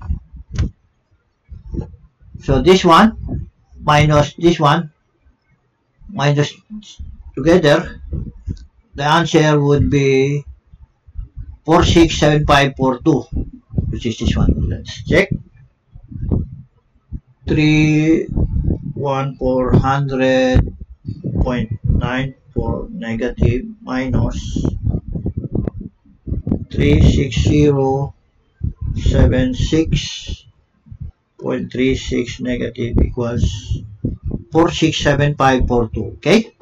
so this one minus this one minus together, the answer would be 467542, which is this one. Let's check. 31400.94 negative minus 36076.36 negative equals 467542. Okay,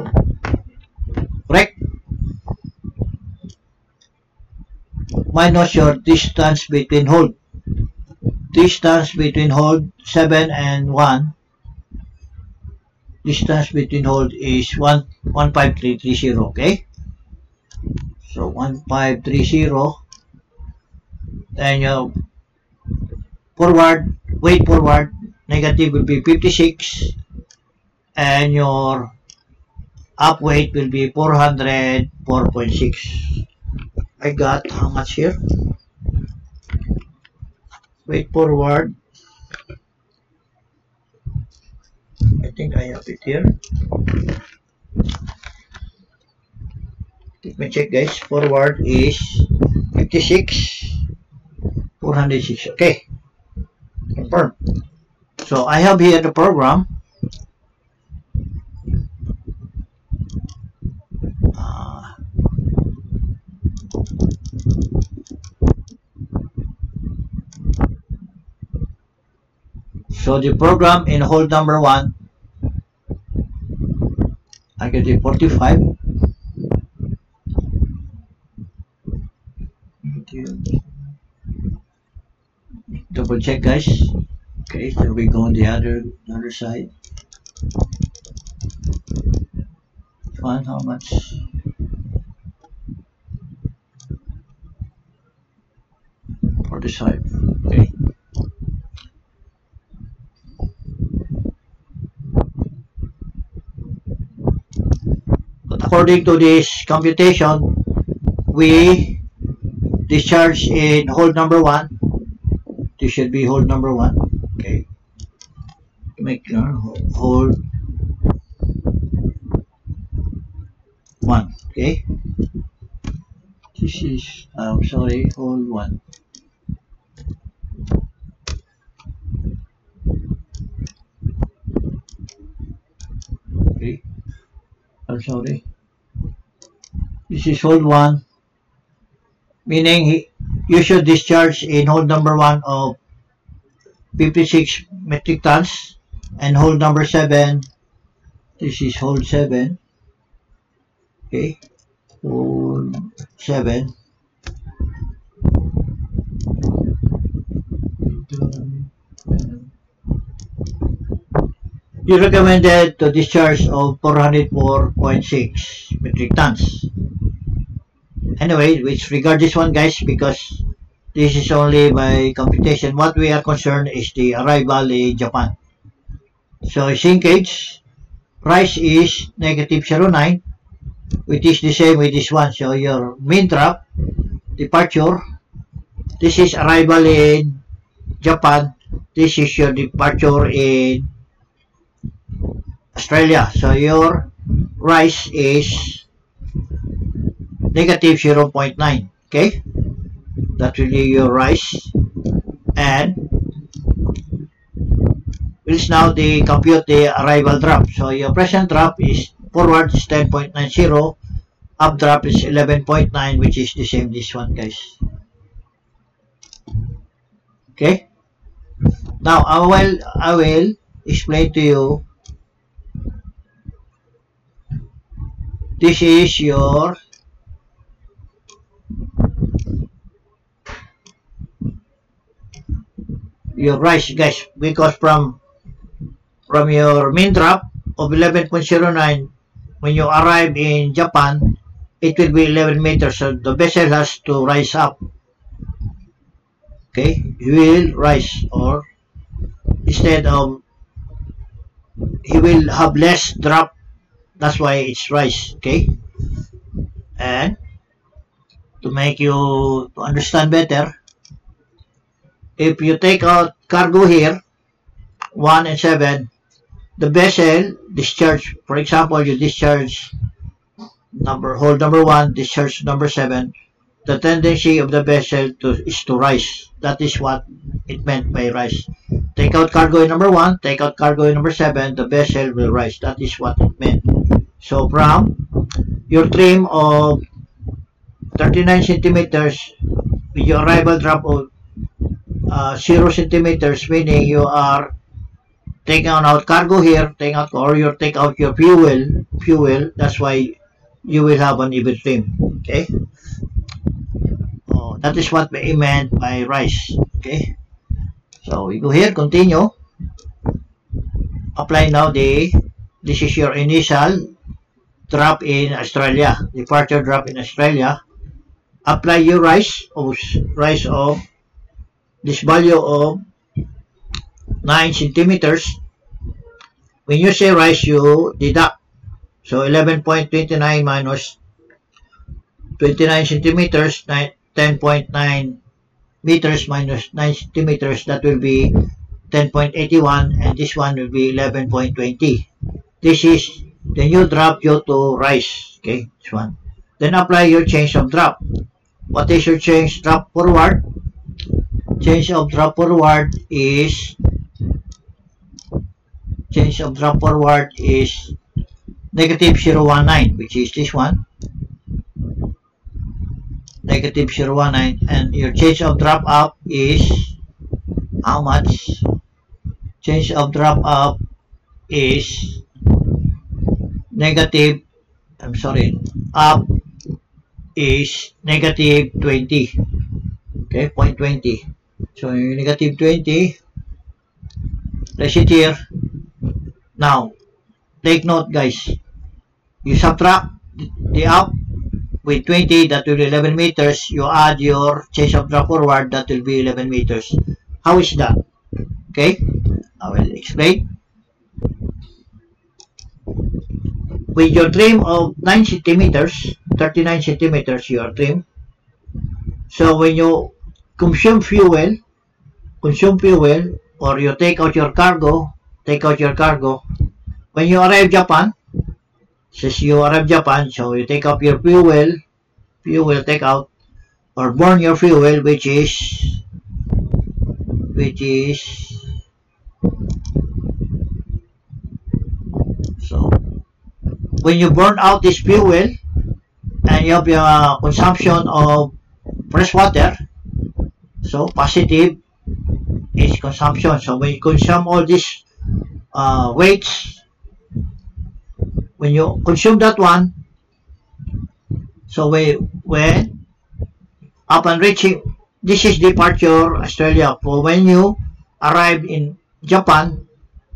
correct. Minus your distance between hold. Distance between hold 7 and 1. Distance between hold is 15330. Okay, so 1530. Then your weight forward negative will be 56, and your up weight will be 404.6. I got how much here? Weight forward, I think I have it here. Let me check, guys. Forward is 56, 406. Okay, confirm. So I have here the program. So the program in hold number 1, I get it 45. Double check, guys. Okay, so we go on the other side. Fun, how much? 45. Okay. But according to this computation, we discharge in hole number 1. This should be hole number 1. Okay. Make hole 1. Okay. This is, sorry, hole 1. Okay. I'm sorry. This is hole 1. Meaning you should discharge in hole number 1 of 56 metric tons, and hole number 7, this is hole 7. Okay. Hole 7. You recommended to discharge of 404.6 metric tons. Anyway, disregard this one, guys, because this is only by computation. What we are concerned is the arrival in Japan. So sinkage, price is negative 0.9, which is the same with this one. So your mean trap, departure, this is arrival in Japan, this is your departure in Australia. So your rise is negative 0.9. Okay, that will be your rise. And let's now compute the arrival drop. So your present drop is forward is 10.90, up drop is 11.9, which is the same this one, guys. Okay, now I will explain to you. This is your rise, guys, because from your mean drop of 11.09, when you arrive in Japan, it will be 11 meters. So the vessel has to rise up. Okay, he will rise, or instead of, he will have less drop. That's why it's rise. Okay, and to make you to understand better, if you take out cargo here, 1 and 7, the vessel discharge, for example, you discharge hole number 1, discharge number 7, the tendency of the vessel is to rise. That is what it meant by rise. Take out cargo in number 1, take out cargo in number 7, the vessel will rise. That is what it meant. So from your trim of 39 centimeters with your arrival drop of 0 centimeters, meaning you are taking out cargo here, take out your fuel, that's why you will have an even trim. Okay, that is what we meant by rise. Okay, so we go here, continue, apply now this is your initial drop in Australia, departure drop in Australia. Apply your rise of this value of 9 centimeters. When you say rise, you deduct. So 11.29 minus 29 centimeters, 10.9 meters minus 9 centimeters, that will be 10.81, and this one will be 11.20. This is the new drop due to rise. Okay, this one. Then apply your change of drop. What is your change drop forward? Change of drop forward is negative 0.19, which is this one, negative 0.19, and your change of drop up is how much? Change of drop up is negative, up is negative 20. Okay, 0.20. So negative 20, place it here. Now take note, guys, you subtract the up with 20, that will be 11 meters. You add your change of drop forward, that will be 11 meters. How is that? Okay, I will explain. With your trim of 9 centimeters, 39 centimeters your trim. So when you consume fuel, or you take out your cargo, when you arrive Japan, since you arrive Japan, so you take up your fuel take out, or burn your fuel, which is so when you burn out this fuel and you have your consumption of fresh water, so positive is consumption. So when you consume all these weights, when you consume that one, so when upon reaching, this is departure Australia. For when you arrive in Japan,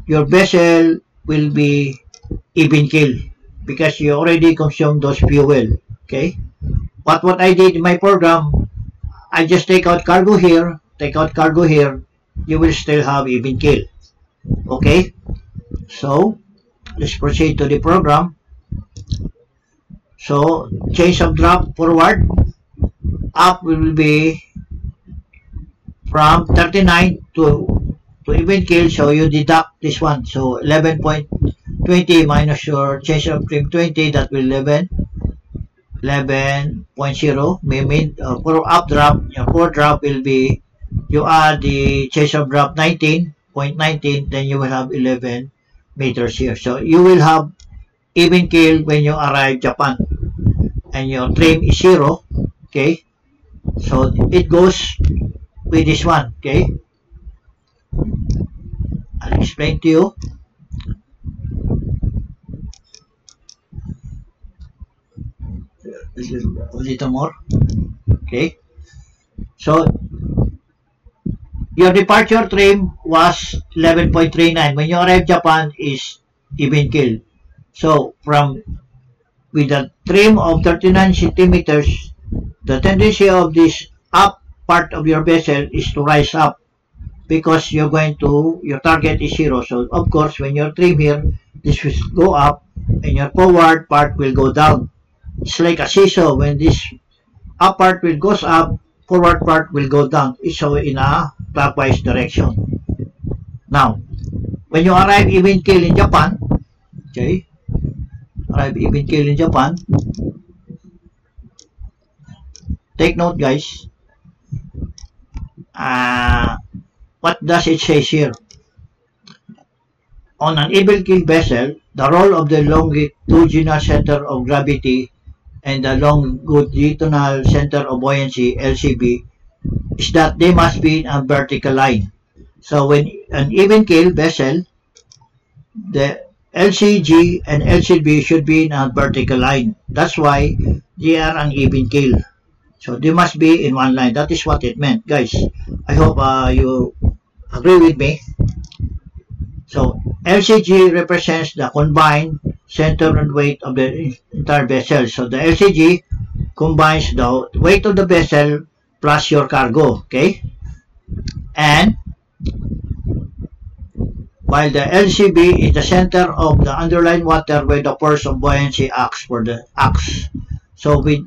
your vessel will be even keel because you already consumed those fuel. Okay, but what I did in my program, I just take out cargo here, you will still have even keel. Okay, so let's proceed to the program. So change of drop forward, up will be from 39 to even keel, so you deduct this one. So 11.20 minus your change of trim 20, that will 11.0. Mean for up drop, your for drop will be, you add the change of drop 19.19, then you will have 11 meters here. So you will have even keel when you arrive Japan, and your trim is 0. Okay, so it goes with this one. Okay, I'll explain to you. This is a little more. Okay, so your departure trim was 11.39. When you arrive Japan is even keel. So with a trim of 39 centimeters, the tendency of this up part of your vessel is to rise up because your target is 0. So of course when your trim here, this will go up and your forward part will go down. It's like a seesaw. When this up part will goes up, forward part will go down. It's so in a clockwise direction. Now, when you arrive even keel in Japan, okay, take note guys, what does it say here? On an even keel vessel, the role of the longitudinal center of gravity and the longitudinal center of buoyancy, LCB, is that they must be in a vertical line. So when an even keel vessel, the LCG and LCB should be in a vertical line. That's why they are an even keel. So they must be in one line. That is what it meant, guys. I hope you agree with me. So LCG represents the combined center and weight of the entire vessel. So the LCG combines the weight of the vessel plus your cargo. Okay, and while the LCB is the center of the underlying water where the force of buoyancy acts. So with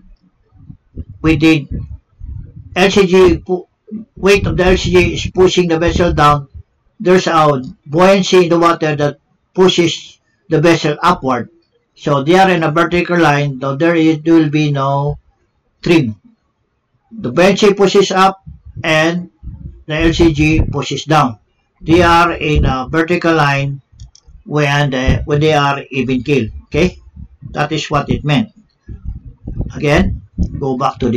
the LCG, weight of the LCG is pushing the vessel down. There's a buoyancy in the water that pushes the vessel upward. So they are in a vertical line, though there will be no trim. The buoyancy pushes up and the LCG pushes down. They are in a vertical line when they are even keel. Okay, that is what it meant. Again, go back to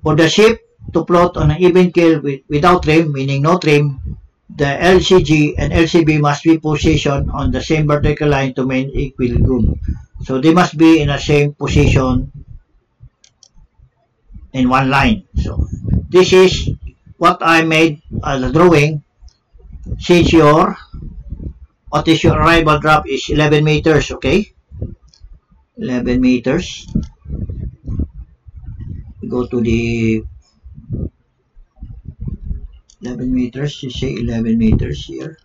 for the ship to float on an even keel without trim, meaning no trim, the LCG and LCB must be positioned on the same vertical line to maintain equilibrium. So they must be in the same position in one line. So this is what I made as a drawing. Since your arrival drop is 11 meters, okay, 11 meters. go to the 11 meters, you say 11 meters here.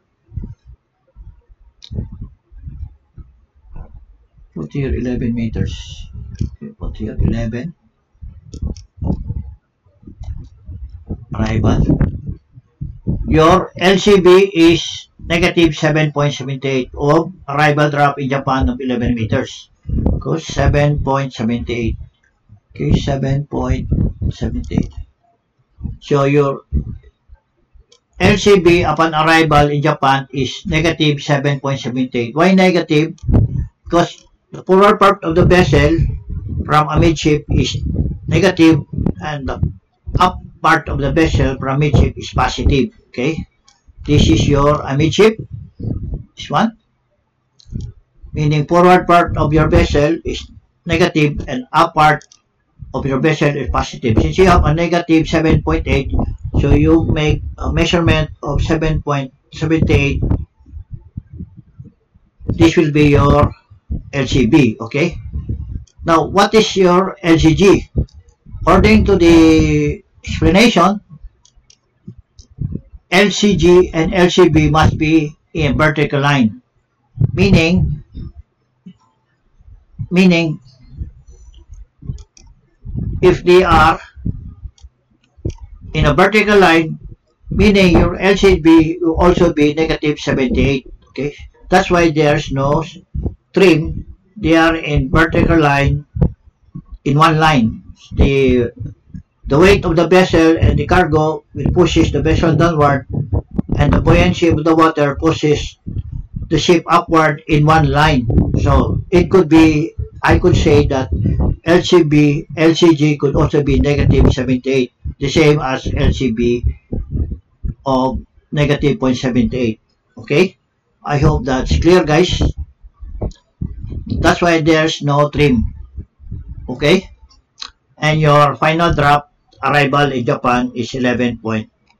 Put here 11 meters. Okay, put here 11. Arrival. Your LCB is negative 7.78 of arrival drop in Japan of 11 meters. Because 7.78. Okay, 7.78. So your LCB upon arrival in Japan is negative 7.78. Why negative? Because the forward part of the vessel from amidship is negative and the up part of the vessel from amidship is positive. Okay, this is your amidship. This one, meaning forward part of your vessel is negative and up part of your vessel is positive. Since you have a negative 7.8, so you make a measurement of 7.78. This will be your LCB. Okay. Now, what is your LCG? According to the explanation, LCG and LCB must be in vertical line, meaning if they are in a vertical line, meaning your LCB will also be negative 78. Okay, that's why there's no trim. They are in vertical line, in one line. The weight of the vessel and the cargo will pushes the vessel downward, and the buoyancy of the water pushes the ship upward in one line. So it could be, I could say that LCG could also be negative 78, the same as LCB of negative 0.78. Okay, I hope that's clear, guys. That's why there's no trim. Okay, and your final drop arrival in Japan is 11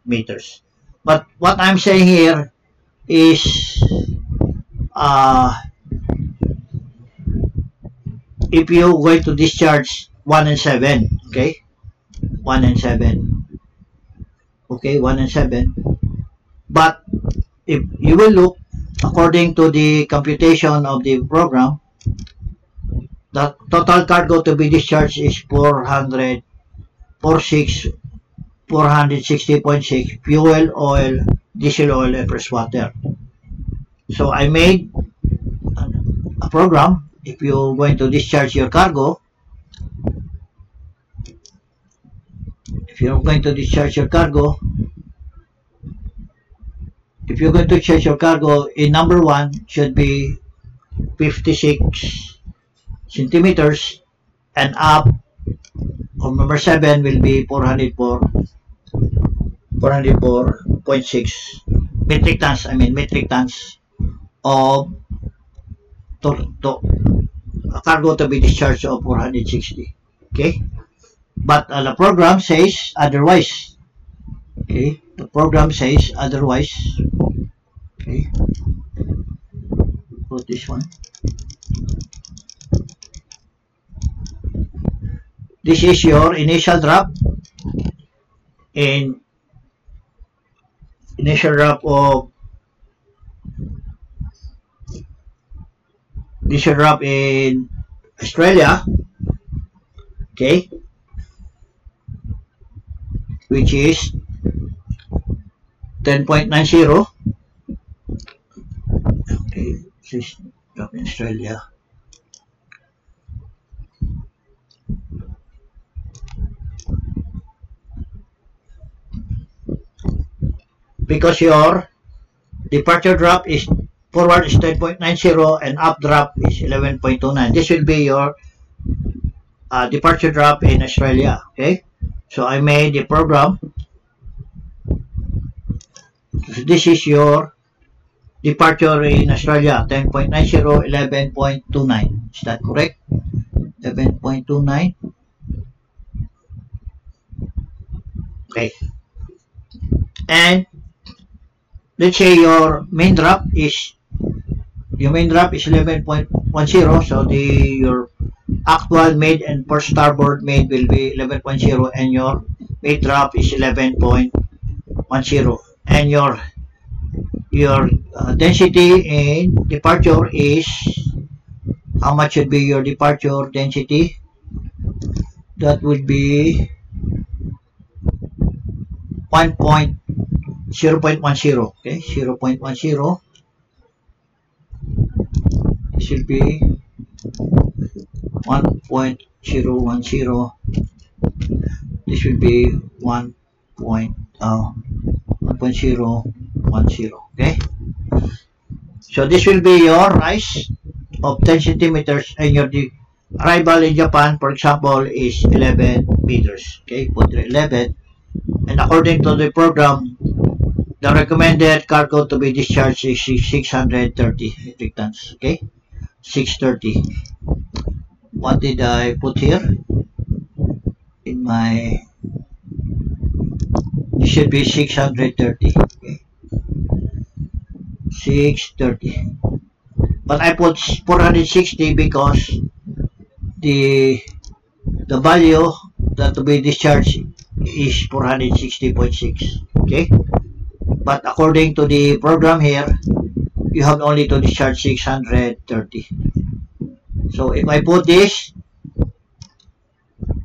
meters. But what I'm saying here is if you're going to discharge 1 and 7, okay, 1 and 7, okay, 1 and 7. But if you will look according to the computation of the program, the total cargo to be discharged is 460.6 fuel, oil, diesel oil, and fresh water. So I made a program. If you're going to discharge your cargo, if you're going to discharge your cargo in number 1 should be 56 centimeters and up, or number 7 will be 404.6 metric tons. Metric tons of cargo to be discharged of 460. Okay, but the program says otherwise. Okay, the program says otherwise. Okay, put this one. This is your initial drop in Australia, okay, which is 10.90. Okay, this is drop in Australia. Because your departure drop is forward is 10.90 and up drop is 11.29. This will be your departure drop in Australia. Okay, so I made the program. So this is your departure in Australia, 10.90, 11.29. Is that correct? 11.29. Okay, and let's say your main drop is 11.10, so your actual mid and for starboard mid will be 11.0 and your mid drop is 11.10 and your density in departure is, how much should be your departure density? That would be 0.10, okay, 0.10. This will be 1.010. This will be 1.010. Okay. So this will be your rise of 10 centimeters, and your arrival in Japan, for example, is 11 meters. Okay, put 11. And according to the program, the recommended cargo to be discharged is 630 metric tons. Okay, 630. What did I put here? In my, it should be 630. Okay, 630. But I put 460 because the value that to be discharged is 460.6. Okay, but according to the program here, you have only to discharge 630. So if I put this,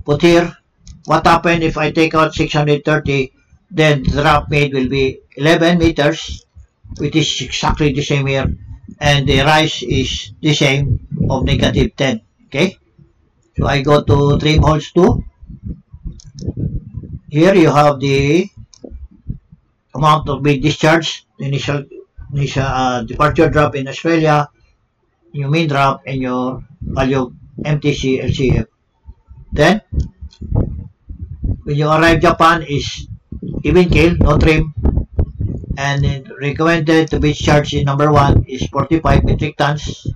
put here, what happened if I take out 630? Then the drop made will be 11 meters, which is exactly the same here, and the rise is the same of negative 10. Okay, so I go to trim holes 2. Here you have the amount to be discharged, the initial departure drop in Australia, your main drop, and your value of MTC LCF. Then when you arrive Japan is even keel, no trim, and then recommended to be discharged in number 1 is 45 metric tons,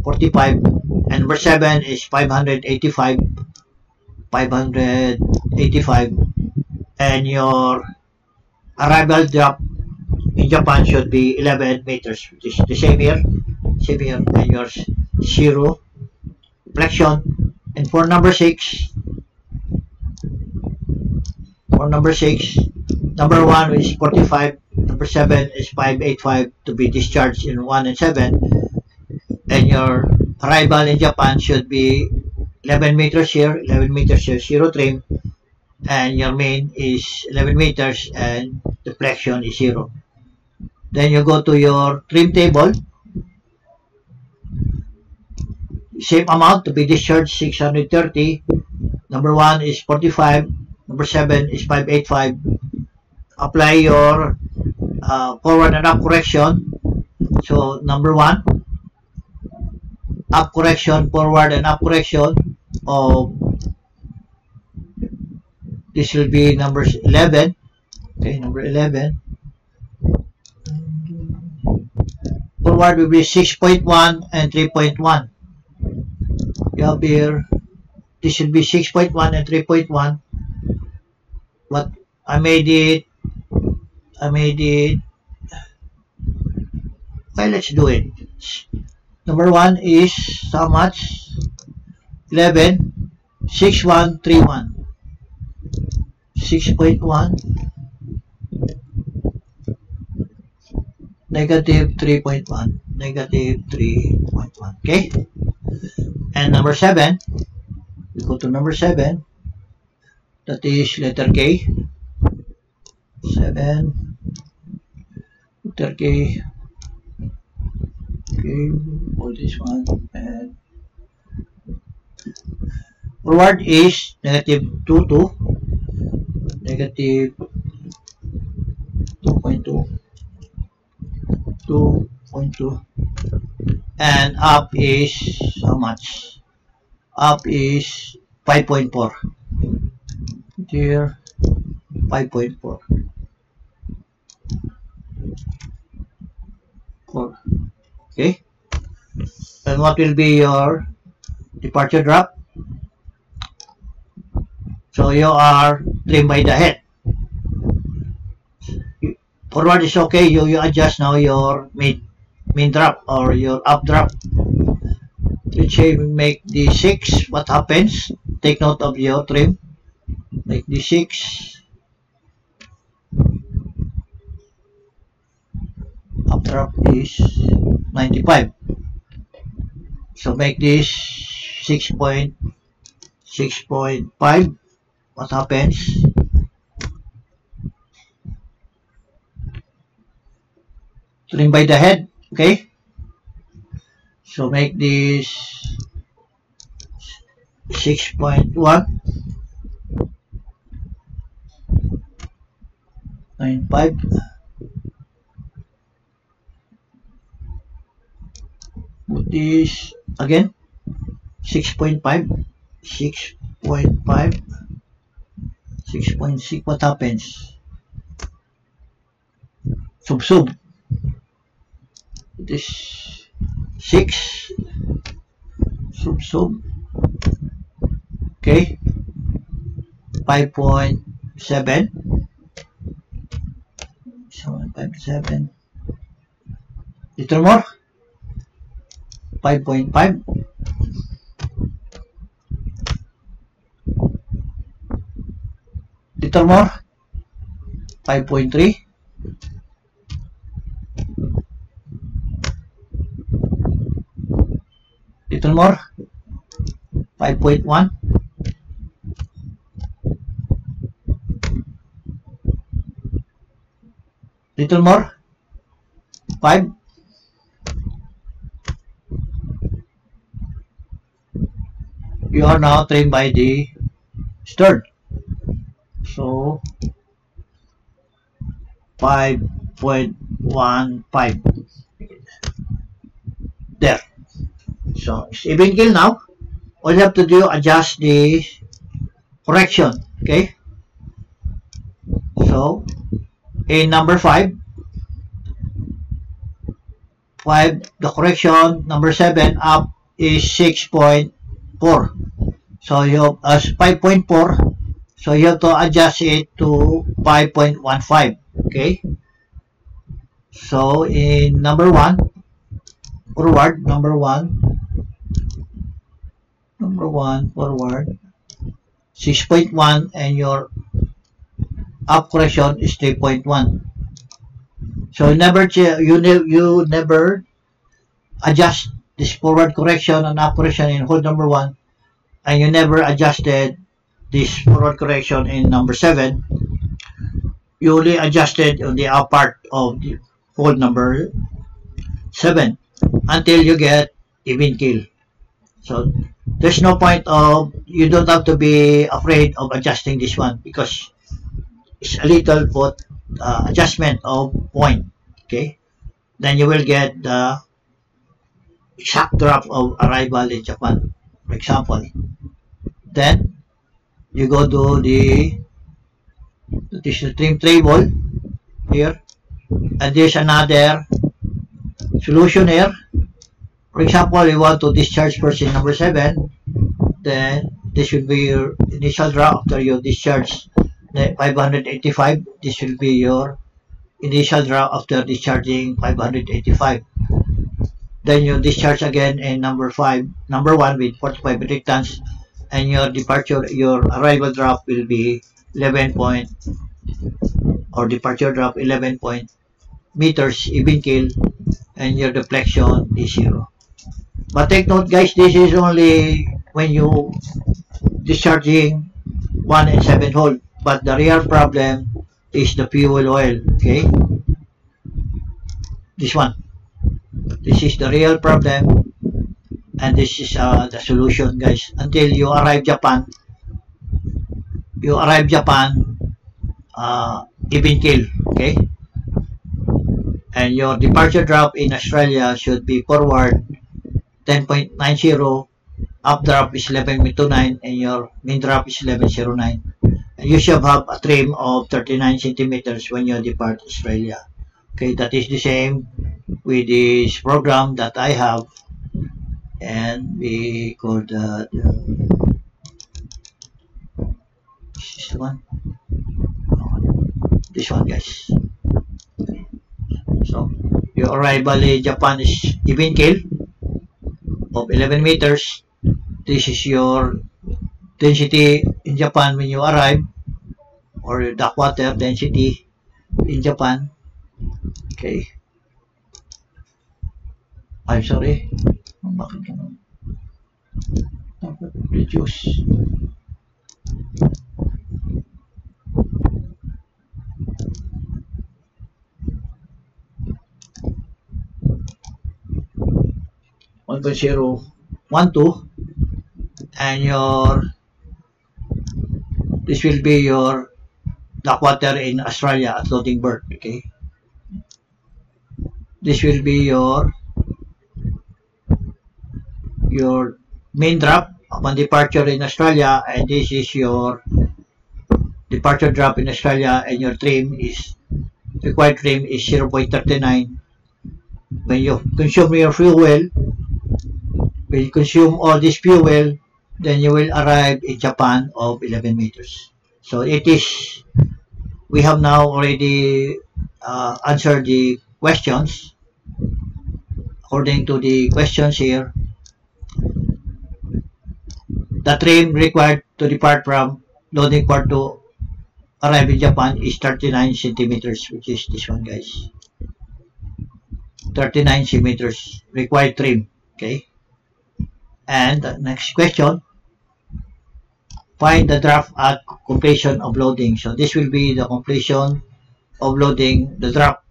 45, and number 7 is 585, and your arrival drop in Japan should be 11 meters, which is the same here, and yours 0 flexion. And for number 6, number 1 is 45, number 7 is 585 to be discharged in 1 and 7, and your arrival in Japan should be 11 meters here, 0 trim, and your main is 11 meters and the flexion is 0. Then you go to your trim table, same amount to be discharged 630, number 1 is 45, number 7 is 585. Apply your forward and up correction. So number 1, up correction, forward and up correction of, this will be number 11. Okay, number 11. Forward will be 6.1 and 3.1. You have here, this should be 6.1 and 3.1. But I made it. Okay, let's do it. Number 1 is how much? 11, 6131. 6.1 negative 3.1, negative 3.1. Okay, and number 7, we go to number 7, that is letter K. 7, letter K. Okay, hold this one, and forward is negative 2.2, negative 2.2, 2.2, and up is how much? Up is 5.4. Here, 5.4. Okay, and what will be your departure drop? So you are trimmed by the head. Forward is okay. You adjust now your main drop or your up drop. let's say we make the 6, what happens? Take note of your trim. Make the 6. Updraft is 95. So make this 6.5. What happens? Trim by the head. Okay. So make this 6.1. 95. Put this again 6.5, 6.5, 6.6. What happens? Sub. This 6 sub. Okay. 5.7. 5.7. Little more. 5.5. Little more. 5.3. Little more. 5.1. Little more. 5. You are now trimmed by the stern. So 5.15. There. So it's even kill now. All you have to do, adjust the correction. Okay. So in number 5, the correction, number 7 up is 6.4. So you have as 5.4. So you have to adjust it to 5.15. Okay. So in number 1, forward, number 1, forward, 6.1, and your up correction is 3.1. So you never adjust this forward correction and up correction in hold number 1, and you never adjusted this forward correction in number 7. You only adjusted on the up part of the hold number 7 until you get even kill. So there's no point of, you don't have to be afraid of adjusting this one, because it's a little bit adjustment of point. Okay, then you will get the exact drop of arrival in Japan, for example. Then you go to the trim table here, and there's another solution here. For example, you want to discharge first in number 7, then this will be your initial draw after you discharge 585. This will be your initial draw after discharging 585. Then you discharge again in number 1 with 45 metric tons, and your arrival drop will be 11 point, or departure drop 11 point meters even kill, and your deflection is 0. But take note, guys, this is only when you discharging 1 and 7 hole, but the real problem is the fuel oil. Okay, this one, this is the real problem, and this is the solution, guys. Until you arrive Japan, even kill. Okay, and your departure drop in Australia should be forward 10.90, up drop is 11.29, and your main drop is 11.09. And you should have a trim of 39 centimeters when you depart Australia. Okay, that is the same with this program that I have, and we call that this is the one. This one, guys. So your arrival in Japan is even kill. of 11 meters. This is your density in Japan when you arrive, or the dock water density in Japan. Okay. I'm sorry. Bakit ganun? Dapat reduce. .012, and this will be your dock water in Australia at loading berth. Okay. This will be your main drop upon departure in Australia, and this is your departure drop in Australia, and your required trim is 0.39. When you consume your fuel, when you consume all this fuel, then you will arrive in Japan of 11 meters. So we have now already answered the questions. According to the questions here, the trim required to depart from loading port to arrive in Japan is 39 centimeters, which is this one, guys. 39 centimeters required trim. Okay. And the next question, find the draft at completion of loading. So this will be the completion of loading. The drop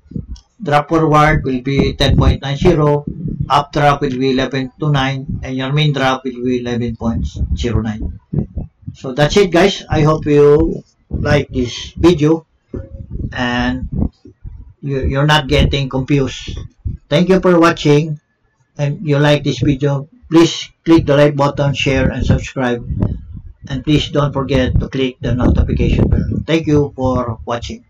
forward will be 10.90, up drop will be 11.29, and your main drop will be 11.09. So that's it, guys. I hope you like this video and you're not getting confused. Thank you for watching, and you like this video, please click the like button, share, and subscribe, and please don't forget to click the notification bell. Thank you for watching.